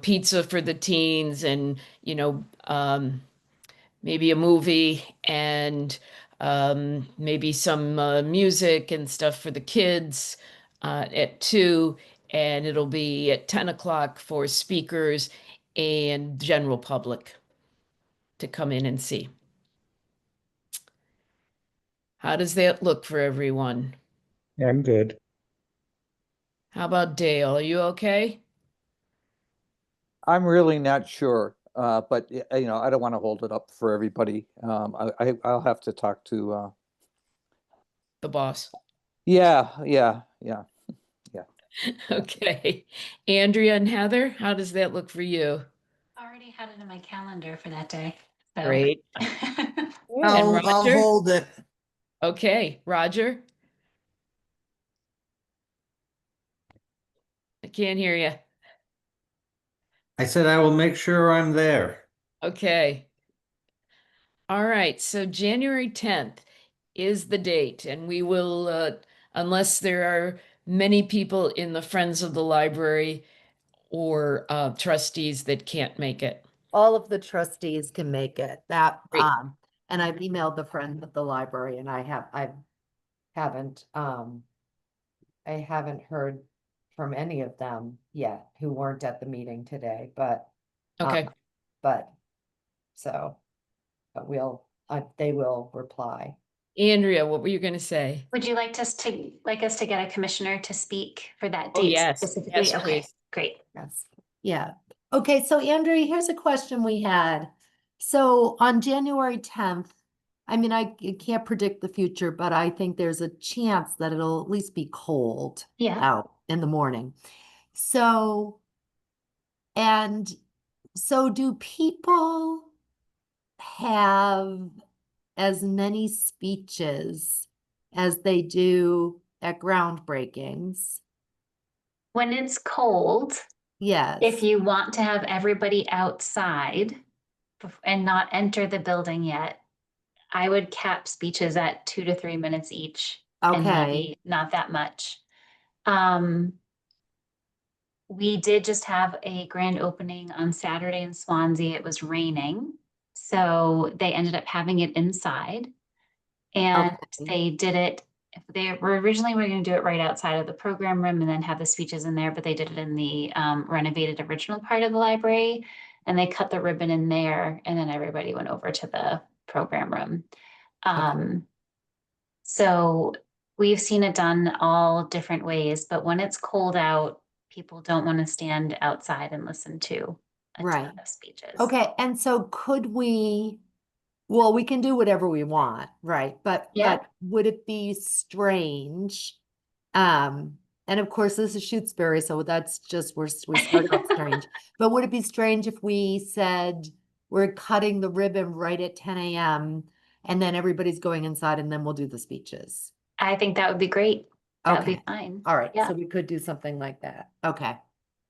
pizza for the teens and, maybe a movie and maybe some music and stuff for the kids at 2. And it'll be at 10 o'clock for speakers and general public to come in and see. How does that look for everyone? I'm good. How about Dale? Are you okay? I'm really not sure, but I don't want to hold it up for everybody. I'll have to talk to, The boss. yeah. Okay. Andrea and Heather, how does that look for you? Already had it in my calendar for that day. So. Great. Yeah. I'll Roger? hold it. Okay, Roger? I can't hear you. I said I will make sure I'm there. Okay. All right, so January 10th is the date, and we will, unless there are many people in the Friends of the Library or trustees that can't make it. all of the trustees can make it. That Great. and I've emailed the friend of the library, and I haven't heard from any of them yet who weren't at the meeting today, but Okay. but they will reply. Andrea, what were you going to say? Would you like us to get a commissioner to speak for that Oh, date yes. specifically? Yes, Okay, please. great. Yes. Yeah. Okay, so Andrea, here's a question we had. So on January 10th, I mean, I can't predict the future, but I think there's a chance that it'll at least be cold Yeah. out in the morning. So do people have as many speeches as they do at groundbreakings? When it's cold, Yes. if you want to have everybody outside and not enter the building yet, I would cap speeches at 2 to 3 minutes each. And Okay. maybe not that much. We did just have a grand opening on Saturday in Swansea. It was raining, so they ended up having it inside. And Okay. they did it, they were originally going to do it right outside of the program room and then have the speeches in there, but they did it in the renovated original part of the library. And they cut the ribbon in there, and then everybody went over to the program room. So we've seen it done all different ways, but when it's cold out, people don't want to stand outside and listen to a Right. ton of speeches. Okay, and so we can do whatever we want, right? But Yeah. would it be strange And of course, this is Shutesbury, so that's just, we start out strange. But would it be strange if we said we're cutting the ribbon right at 10 a.m. and then everybody's going inside and then we'll do the speeches? I think that would be great. That would be Okay. fine. All right, Yeah. so we could do something like that. Okay,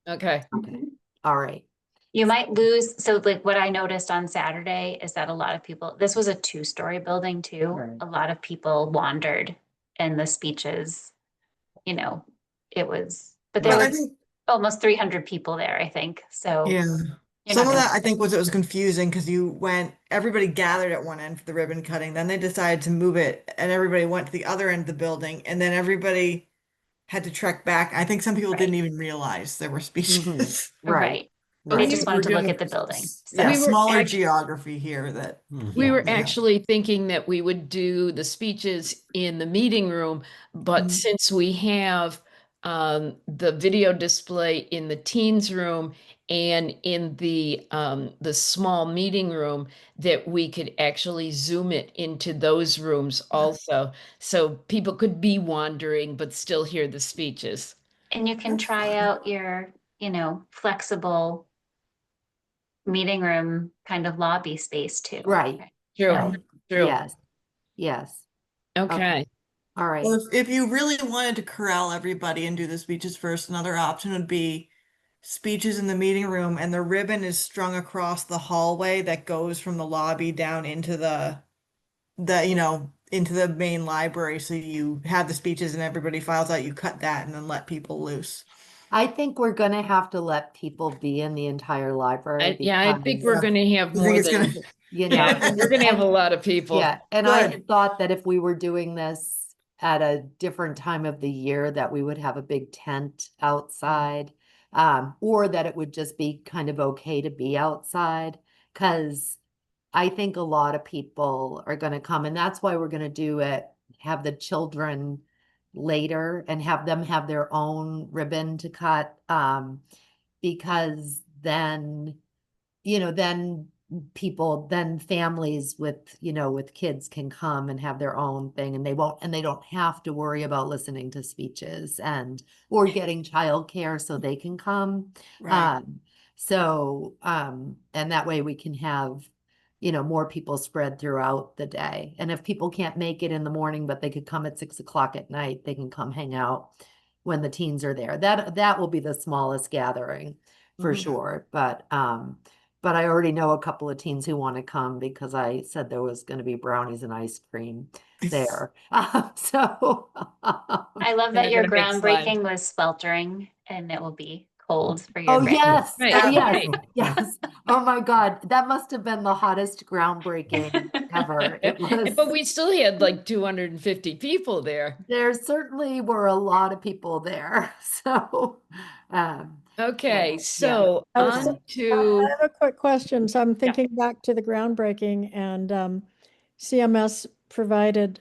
Okay. okay, all right. You might lose, so like what I noticed on Saturday is that a lot of people, this was a 2-story building too. Right. A lot of people wandered in the speeches, you know, it was, but there Well, I was think, almost 300 people there, I think, so. yeah. you're Some not of gonna- that I think was it was confusing because everybody gathered at one end for the ribbon cutting, then they decided to move it and everybody went to the other end of the building and then everybody had to trek back. I think some people didn't even realize there were speeches. Right, They right. just We're wanted to look doing at the building. Yeah, We were smaller act- geography here that We were Yeah. actually thinking that we would do the speeches in the meeting room, but Mhm. since we have the video display in the teens room and in the small meeting room, that we could actually zoom it into those rooms also, so people could be wandering but still hear the speeches. And you can That's try fine. out your, flexible meeting room kind of lobby space too. Right. True, Right. true. Yes, yes, Okay. all right. Well, if you really wanted to corral everybody and do the speeches first, another option would be speeches in the meeting room and the ribbon is strung across the hallway that goes from the lobby down into into the main library. So you have the speeches and everybody files out, you cut that and then let people loose. I think we're gonna have to let people be in the entire library. Yeah, I think we're because, gonna have I think more it's than, gonna- You know, yeah, we're gonna have a lot of people. yeah, and I Good. had thought that if we were doing this at a different time of the year, that we would have a big tent outside. Or that it would just be kind of okay to be outside, because I think a lot of people are gonna come, and that's why we're gonna do it, have the children later and have them have their own ribbon to cut. Because then, then then families with, with kids can come and have their own thing and they don't have to worry about listening to speeches or getting childcare so they can come. Right. And that way we can have, more people spread throughout the day. And if people can't make it in the morning, but they could come at 6 o'clock at night, they can come hang out when the teens are there. That will be the smallest gathering for Mhm. sure. But I already know a couple of teens who want to come because I said there was going to be brownies and ice cream there. So I love Gonna that your get a big slide. groundbreaking was sweltering and it will be cold for your oh grand- yes, Right, oh yes, right. yes. Oh my God, that must have been the hottest groundbreaking ever. It was. But we still had like 250 people there. There certainly were a lot of people there. So, Okay, yeah. so Oh, on so- to, I have a quick question. So I'm thinking back to the groundbreaking and CMS provided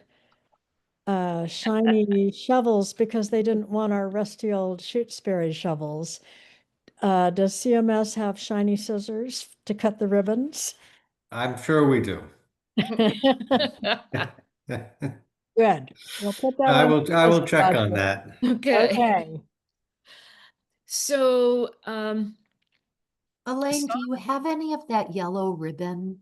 shiny shovels because they didn't want our rusty old Shutesbury shovels. Does CMS have shiny scissors to cut the ribbons? I'm sure we do. Good. We'll put that I on. will, the I will list, check Roger. on that. okay, Okay. so, Elaine, do you have any of that yellow ribbon?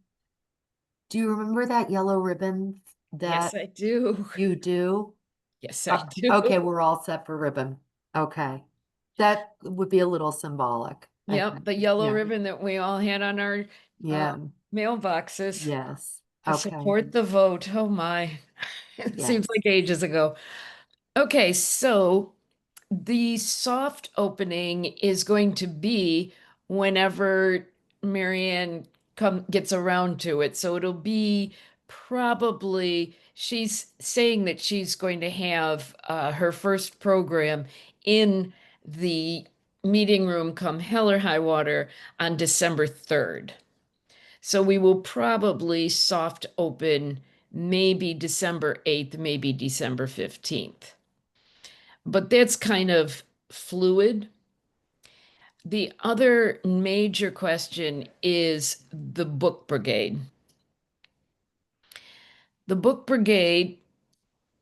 Do you remember that yellow ribbon yes, that I do. you do? Yes, I do. Okay, we're all set for ribbon. Okay. That would be a little symbolic. I Yep, think. the yellow Yeah. ribbon that we all had on our Yeah, mailboxes yes. to Okay. support the vote. Oh my, it seems Yes. like ages ago. Okay, so the soft opening is going to be whenever Marianne gets around to it. So it'll be probably, she's saying that she's going to have her first program in the meeting room come hell or high water on December 3rd. So we will probably soft open maybe December 8th, maybe December 15th. But that's kind of fluid. The other major question is the book brigade. The book brigade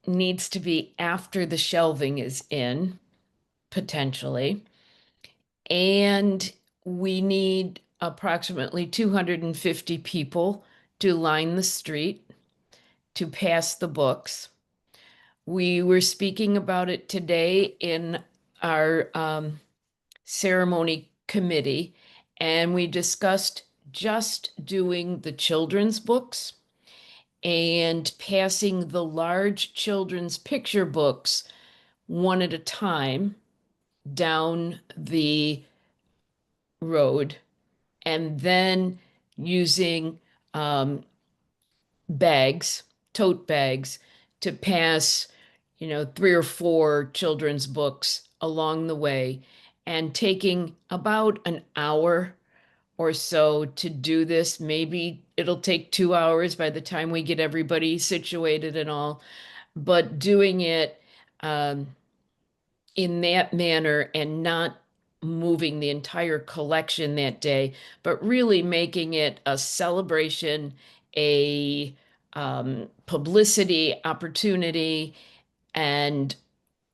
needs to be after the shelving is in. potentially. And we need approximately 250 people to line the street to pass the books. We were speaking about it today in our ceremony committee, and we discussed just doing the children's books and passing the large children's picture books one at a time down the road, and then using bags, tote bags, to pass, 3 or 4 children's books along the way, and taking about an hour or so to do this. Maybe it'll take 2 hours by the time we get everybody situated and all, but doing it in that manner and not moving the entire collection that day, but really making it a celebration, a publicity opportunity, and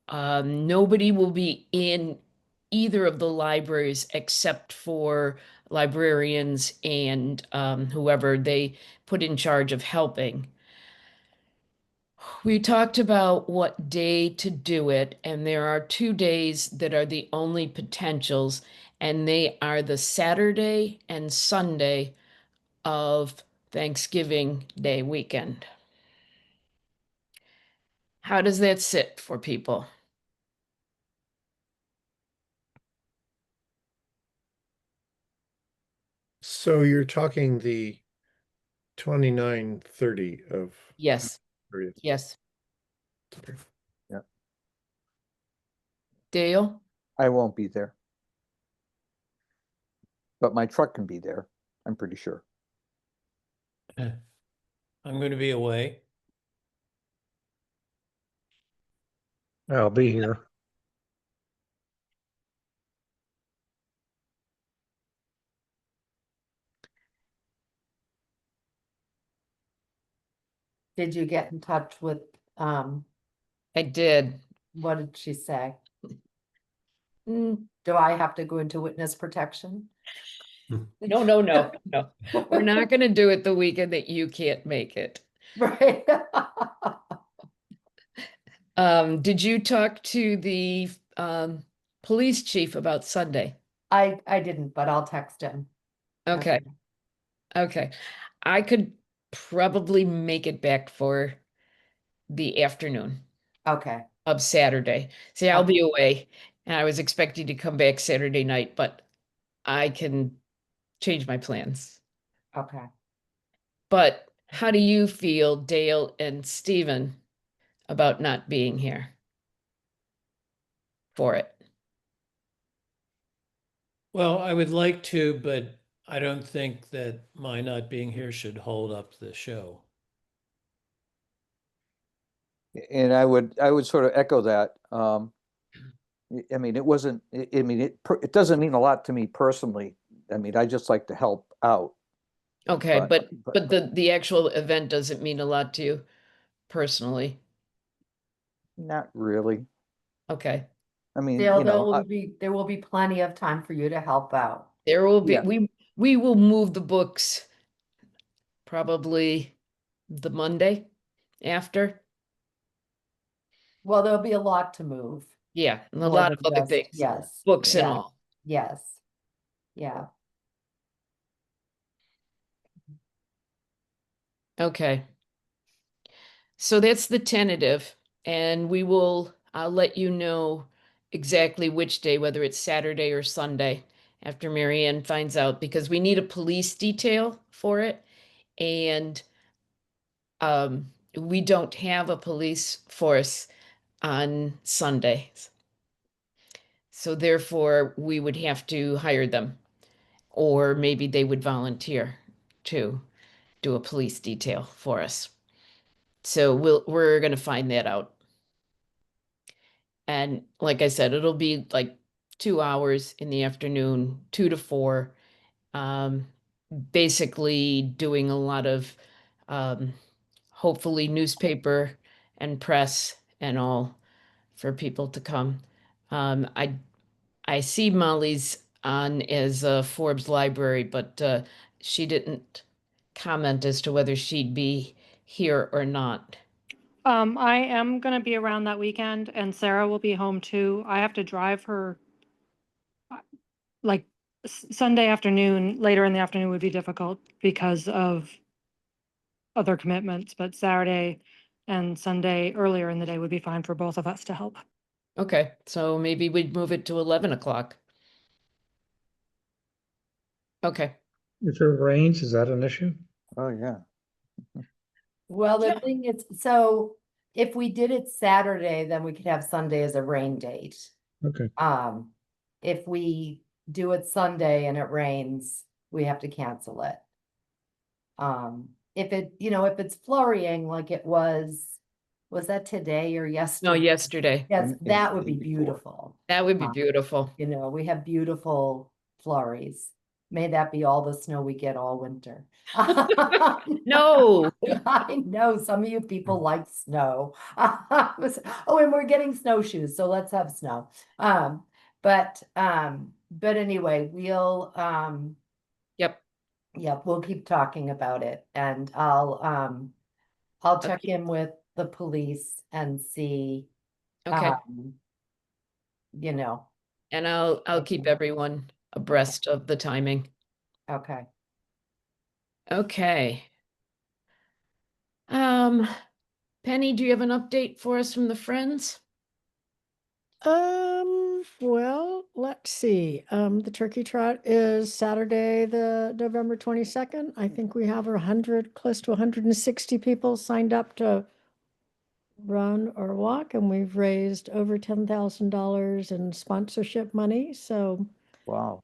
nobody will be in either of the libraries except for librarians and whoever they put in charge of helping. We talked about what day to do it, and there are 2 days that are the only potentials, and they are the Saturday and Sunday of Thanksgiving Day weekend. How does that sit for people? So you're talking the 29, 30 of. Yes, period. yes. Okay. Dale? I won't be there. But my truck can be there, I'm pretty sure. I'm going to be away. I'll be here. Did you get in touch with, I did. what did she say? Mm, Do I have to go into witness protection? No, no, no, no. We're not going to do it the weekend that you can't make it. Right. Did you talk to the police chief about Sunday? I didn't, but I'll text him. Okay, okay. I could probably make it back for the afternoon Okay, of Saturday. See, I'll Okay. be away, and I was expecting to come back Saturday night, but I can change my plans. okay. But how do you feel, Dale and Stephen, about not being here for it? Well, I would like to, but I don't think that my not being here should hold up the show. And I would sort of echo that. I mean, it wasn't, I mean, it doesn't mean a lot to me personally. I mean, I just like to help out. Okay, But- but the actual event doesn't mean a lot to you personally. Not really. Okay. I mean, Dale, you know, there will be plenty of time for you to help out. There will be, Yeah. we will move the books probably the Monday after. Well, there'll be a lot to move. Yeah, and a more lot than of other just- things, Yes. books and yeah, all. Yes. Yeah. Okay. So that's the tentative, and I'll let you know exactly which day, whether it's Saturday or Sunday, after Mary Ann finds out, because we need a police detail for it. And we don't have a police force on Sundays. So therefore, we would have to hire them, or maybe they would volunteer to do a police detail for us. So we're gonna find that out. And like I said, it'll be like 2 hours in the afternoon, 2 to 4. Basically doing a lot of hopefully newspaper and press and all for people to come. I see Molly's on as Forbes Library, but she didn't comment as to whether she'd be here or not. I am gonna be around that weekend and Sarah will be home too. I have to drive her. Like Sunday afternoon, later in the afternoon would be difficult because of other commitments, but Saturday and Sunday earlier in the day would be fine for both of us to help. Okay, so maybe we'd move it to 11 o'clock. Okay. If it rains, is that an issue? Oh, yeah. Well, the Yeah. thing is, so if we did it Saturday, then we could have Sunday as a rain date. Okay. If we do it Sunday and it rains, we have to cancel it. If it, if it's flurrying like it was that today or No, yesterday? yesterday. Yes, And that the would be day before. beautiful. That would be Wow. beautiful. We have beautiful flurries. May that be all the snow we get all winter. No. I know some of you people like snow. Oh, and we're getting snowshoes, so let's have snow. But anyway, Yep. we'll keep talking about it, and I'll check Okay. in with the police and see, Okay. you know, And I'll keep everyone abreast of the timing. okay. Okay. Penny, do you have an update for us from the Friends? Well, let's see. The turkey trot is Saturday, the November 22nd. I think we have 100, close to 160 people signed up to run or walk, and we've raised over $10,000 in sponsorship money. So Wow.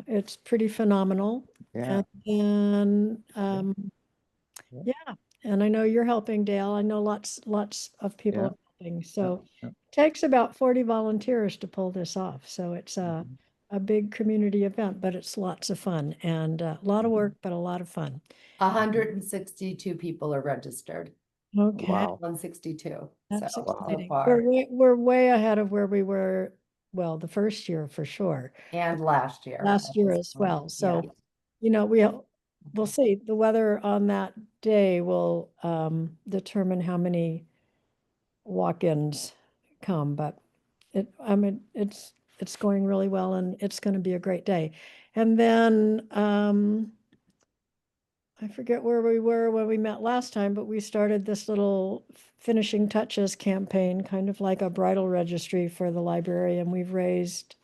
it's pretty phenomenal. Yeah. And Yeah. yeah, and I know you're helping, Dale. I know lots of people Yeah. are helping. So Yeah. it takes about 40 volunteers to pull this off. So it's Mhm. a big community event, but it's lots of fun and a lot of work, but a lot of fun. 162 people are registered. Okay, Wow. 162. that's So exciting. far. We're way ahead of where we were, well, the first year for sure. And last year. Last at year this as point. well. Yeah. So, we'll see. The weather on that day will determine how many walk-ins come, but it's going really well and it's going to be a great day. And then I forget where we were when we met last time, but we started this little finishing touches campaign, kind of like a bridal registry for the library, and we've raised,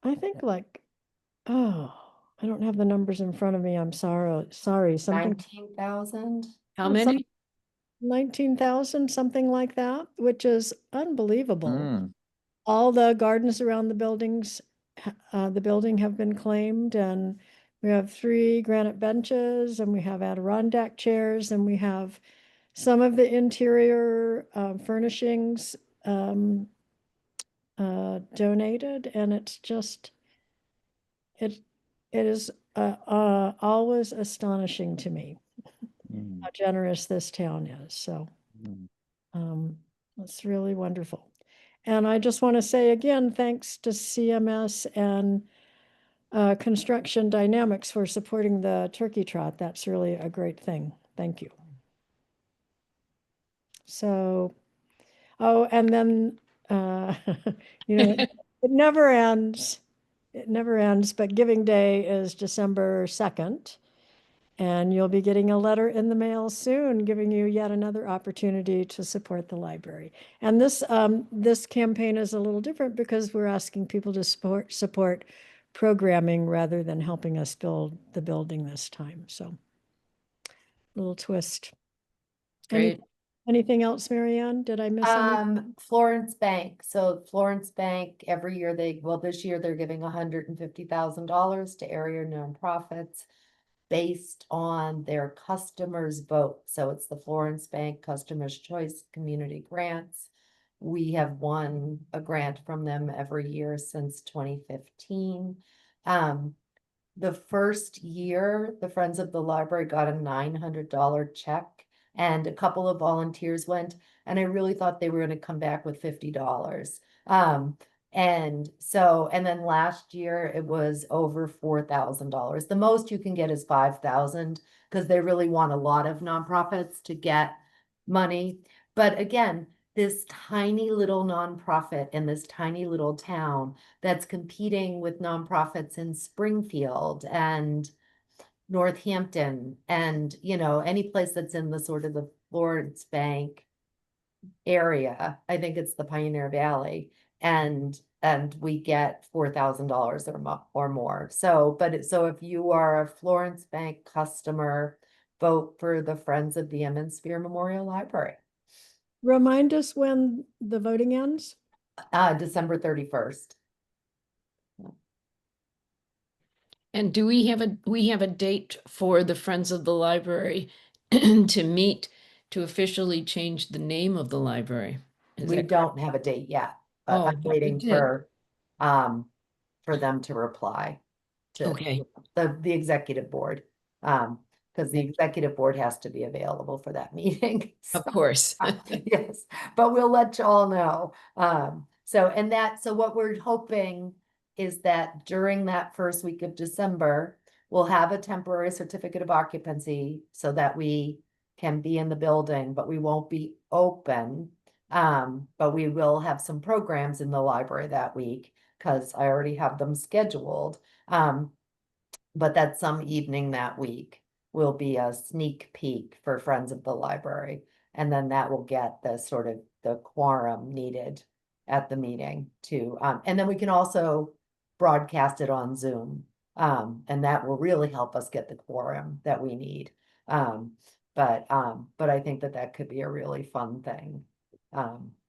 I think, like, oh, I don't have the numbers in front of me. I'm sorry, something 19,000. How Oh, many? 19,000, something like that, which is unbelievable. Mm. All the gardens around the the building have been claimed, and we have 3 granite benches, and we have Adirondack chairs, and we have some of the interior furnishings donated, and it's just, it is always astonishing to me Mm. how generous this town is. So Mm. it's really wonderful. And I just want to say again, thanks to CMS and Construction Dynamics for supporting the turkey trot. That's really a great thing. Thank you. So, oh, and then, it never ends. It never ends, but Giving Day is December 2nd. And you'll be getting a letter in the mail soon, giving you yet another opportunity to support the library. And this campaign is a little different because we're asking people to support programming rather than helping us build the building this time. So, little twist. Great. Anything else, Marianne? Did I miss anything? Florence Bank. So Florence Bank, every year this year they're giving $150,000 to area nonprofits based on their customers' vote. So it's the Florence Bank Customers' Choice Community Grants. We have won a grant from them every year since 2015. The first year, the Friends of the Library got a $900 check and a couple of volunteers went, and I really thought they were going to come back with $50. And so, and then last year it was over $4,000. The most you can get is 5,000 because they really want a lot of nonprofits to get money. But again, this tiny little nonprofit in this tiny little town that's competing with nonprofits in Springfield and Northampton and, you know, any place that's in the sort of the Florence Bank area. I think it's the Pioneer Valley. And we get $4,000 or more. So, so if you are a Florence Bank customer, vote for the Friends of the Emmons Spear Memorial Library. Remind us when the voting ends? December 31st. And do we have a date for the Friends of the Library to meet to officially change the name of the library? Is We that don't have a date yet, but Oh, I I'm thought we waiting did. for them to reply to Okay. the executive board. Because the executive board has to be available for that meeting. Of course. Yes, but we'll let you all know. So what we're hoping is that during that first week of December, we'll have a temporary certificate of occupancy so that we can be in the building, but we won't be open. But we will have some programs in the library that week because I already have them scheduled. But that some evening that week will be a sneak peek for Friends of the Library. And then that will get the sort of the quorum needed at the meeting too. And then we can also broadcast it on Zoom. And that will really help us get the quorum that we need. But I think that could be a really fun thing.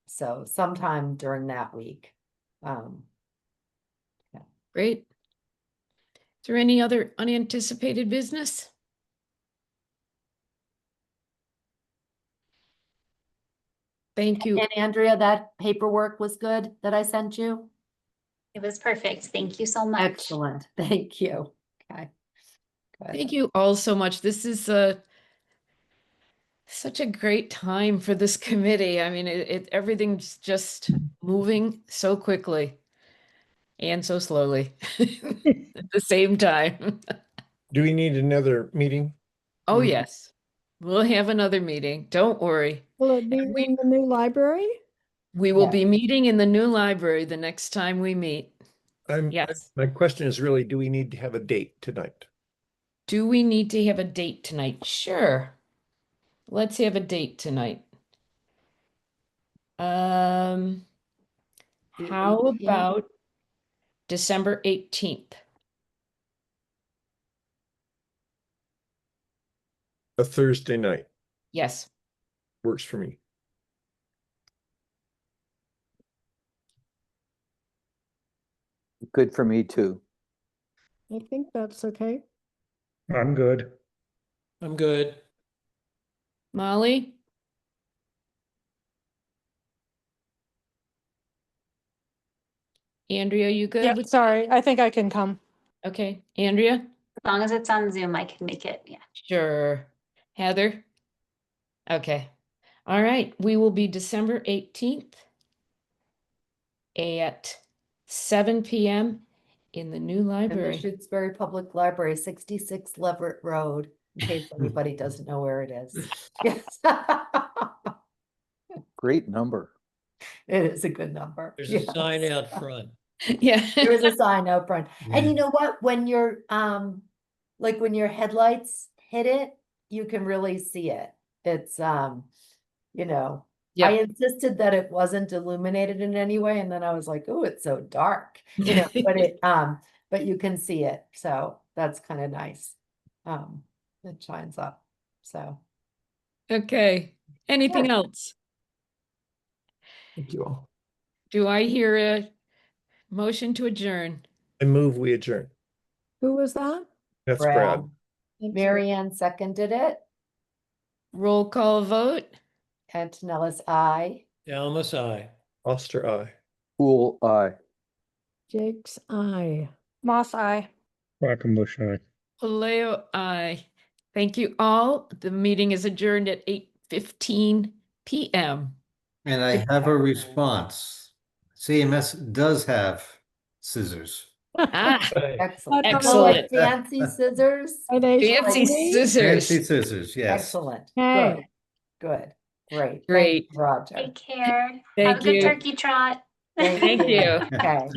So sometime during that week. Great. Is there any other unanticipated business? Thank you. And Andrea, that paperwork was good that I sent you? It was perfect. Thank you so much. Excellent. Thank you. Okay. Good. Thank you all so much. This is such a great time for this committee. I mean, everything's just moving so quickly and so slowly at the same time. Do we need another meeting? Oh, Mhm. yes. We'll have another meeting. Don't worry. Will it be And we- in the new library? We will Yeah. be meeting in the new library the next time we meet. I'm, Yes. my question is really, do we need to have a date tonight? Do we need to have a date tonight? Sure. Let's have a date tonight. The How 18th? about December 18th? A Thursday night Yes. works for me. Good for me too. I think that's okay. I'm good. I'm good. Molly? Andrea, you good Yeah, with? sorry, I think I can come. Okay, Andrea? As long as it's on Zoom, I can make it. Yeah. Sure. Heather? Okay. All right, we will be December 18th at 7 p.m. in the new In the library. Shutesbury Public Library, 66 Leverett Road, in case anybody doesn't know where it is. Yes. Great number. It is a good number. There's a sign Yes. out front. Yeah. There is a sign out front. And you Yeah. know what? When you're like when your headlights hit it, you can really see it. It's you know, I Yep. insisted that it wasn't illuminated in any way, and then I was like, oh, it's so dark, you know, but you can see it. So that's kind of nice. It shines up. So Okay. Anything Good. else? Thank you all. Do I hear a motion to adjourn? I move we adjourn. Who was that? That's Brad. Thanks, Mary Ann seconded it. Roll call vote? Antonella's aye. Almus, aye. Oster, aye. Cool eye. Jake's eye. Moss, I. Quackenbush, aye. Leo, aye. Thank you all. The meeting is adjourned at 8 6:15 p.m. And I have a response. CMS does have scissors. Ah, Excellent. That's Oh, like excellent. fancy scissors? Are they Fancy shiny? scissors. Fancy scissors, yes. Excellent. Hey. Good. Great. Thank Great. you, Roger. Take care. Have a Thank good you. turkey trot. Thank you. Okay.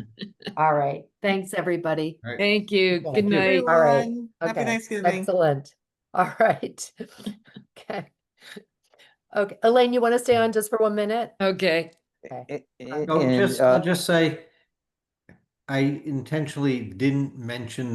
All right. Thanks, everybody. All right. Thank you. Thank Good you. night. All right. Everyone, happy Okay. Thanksgiving. Excellent. All right. Okay. Okay. Elaine, you want to stay on just for 1 minute? Okay. Okay. I'll just say, I intentionally didn't mention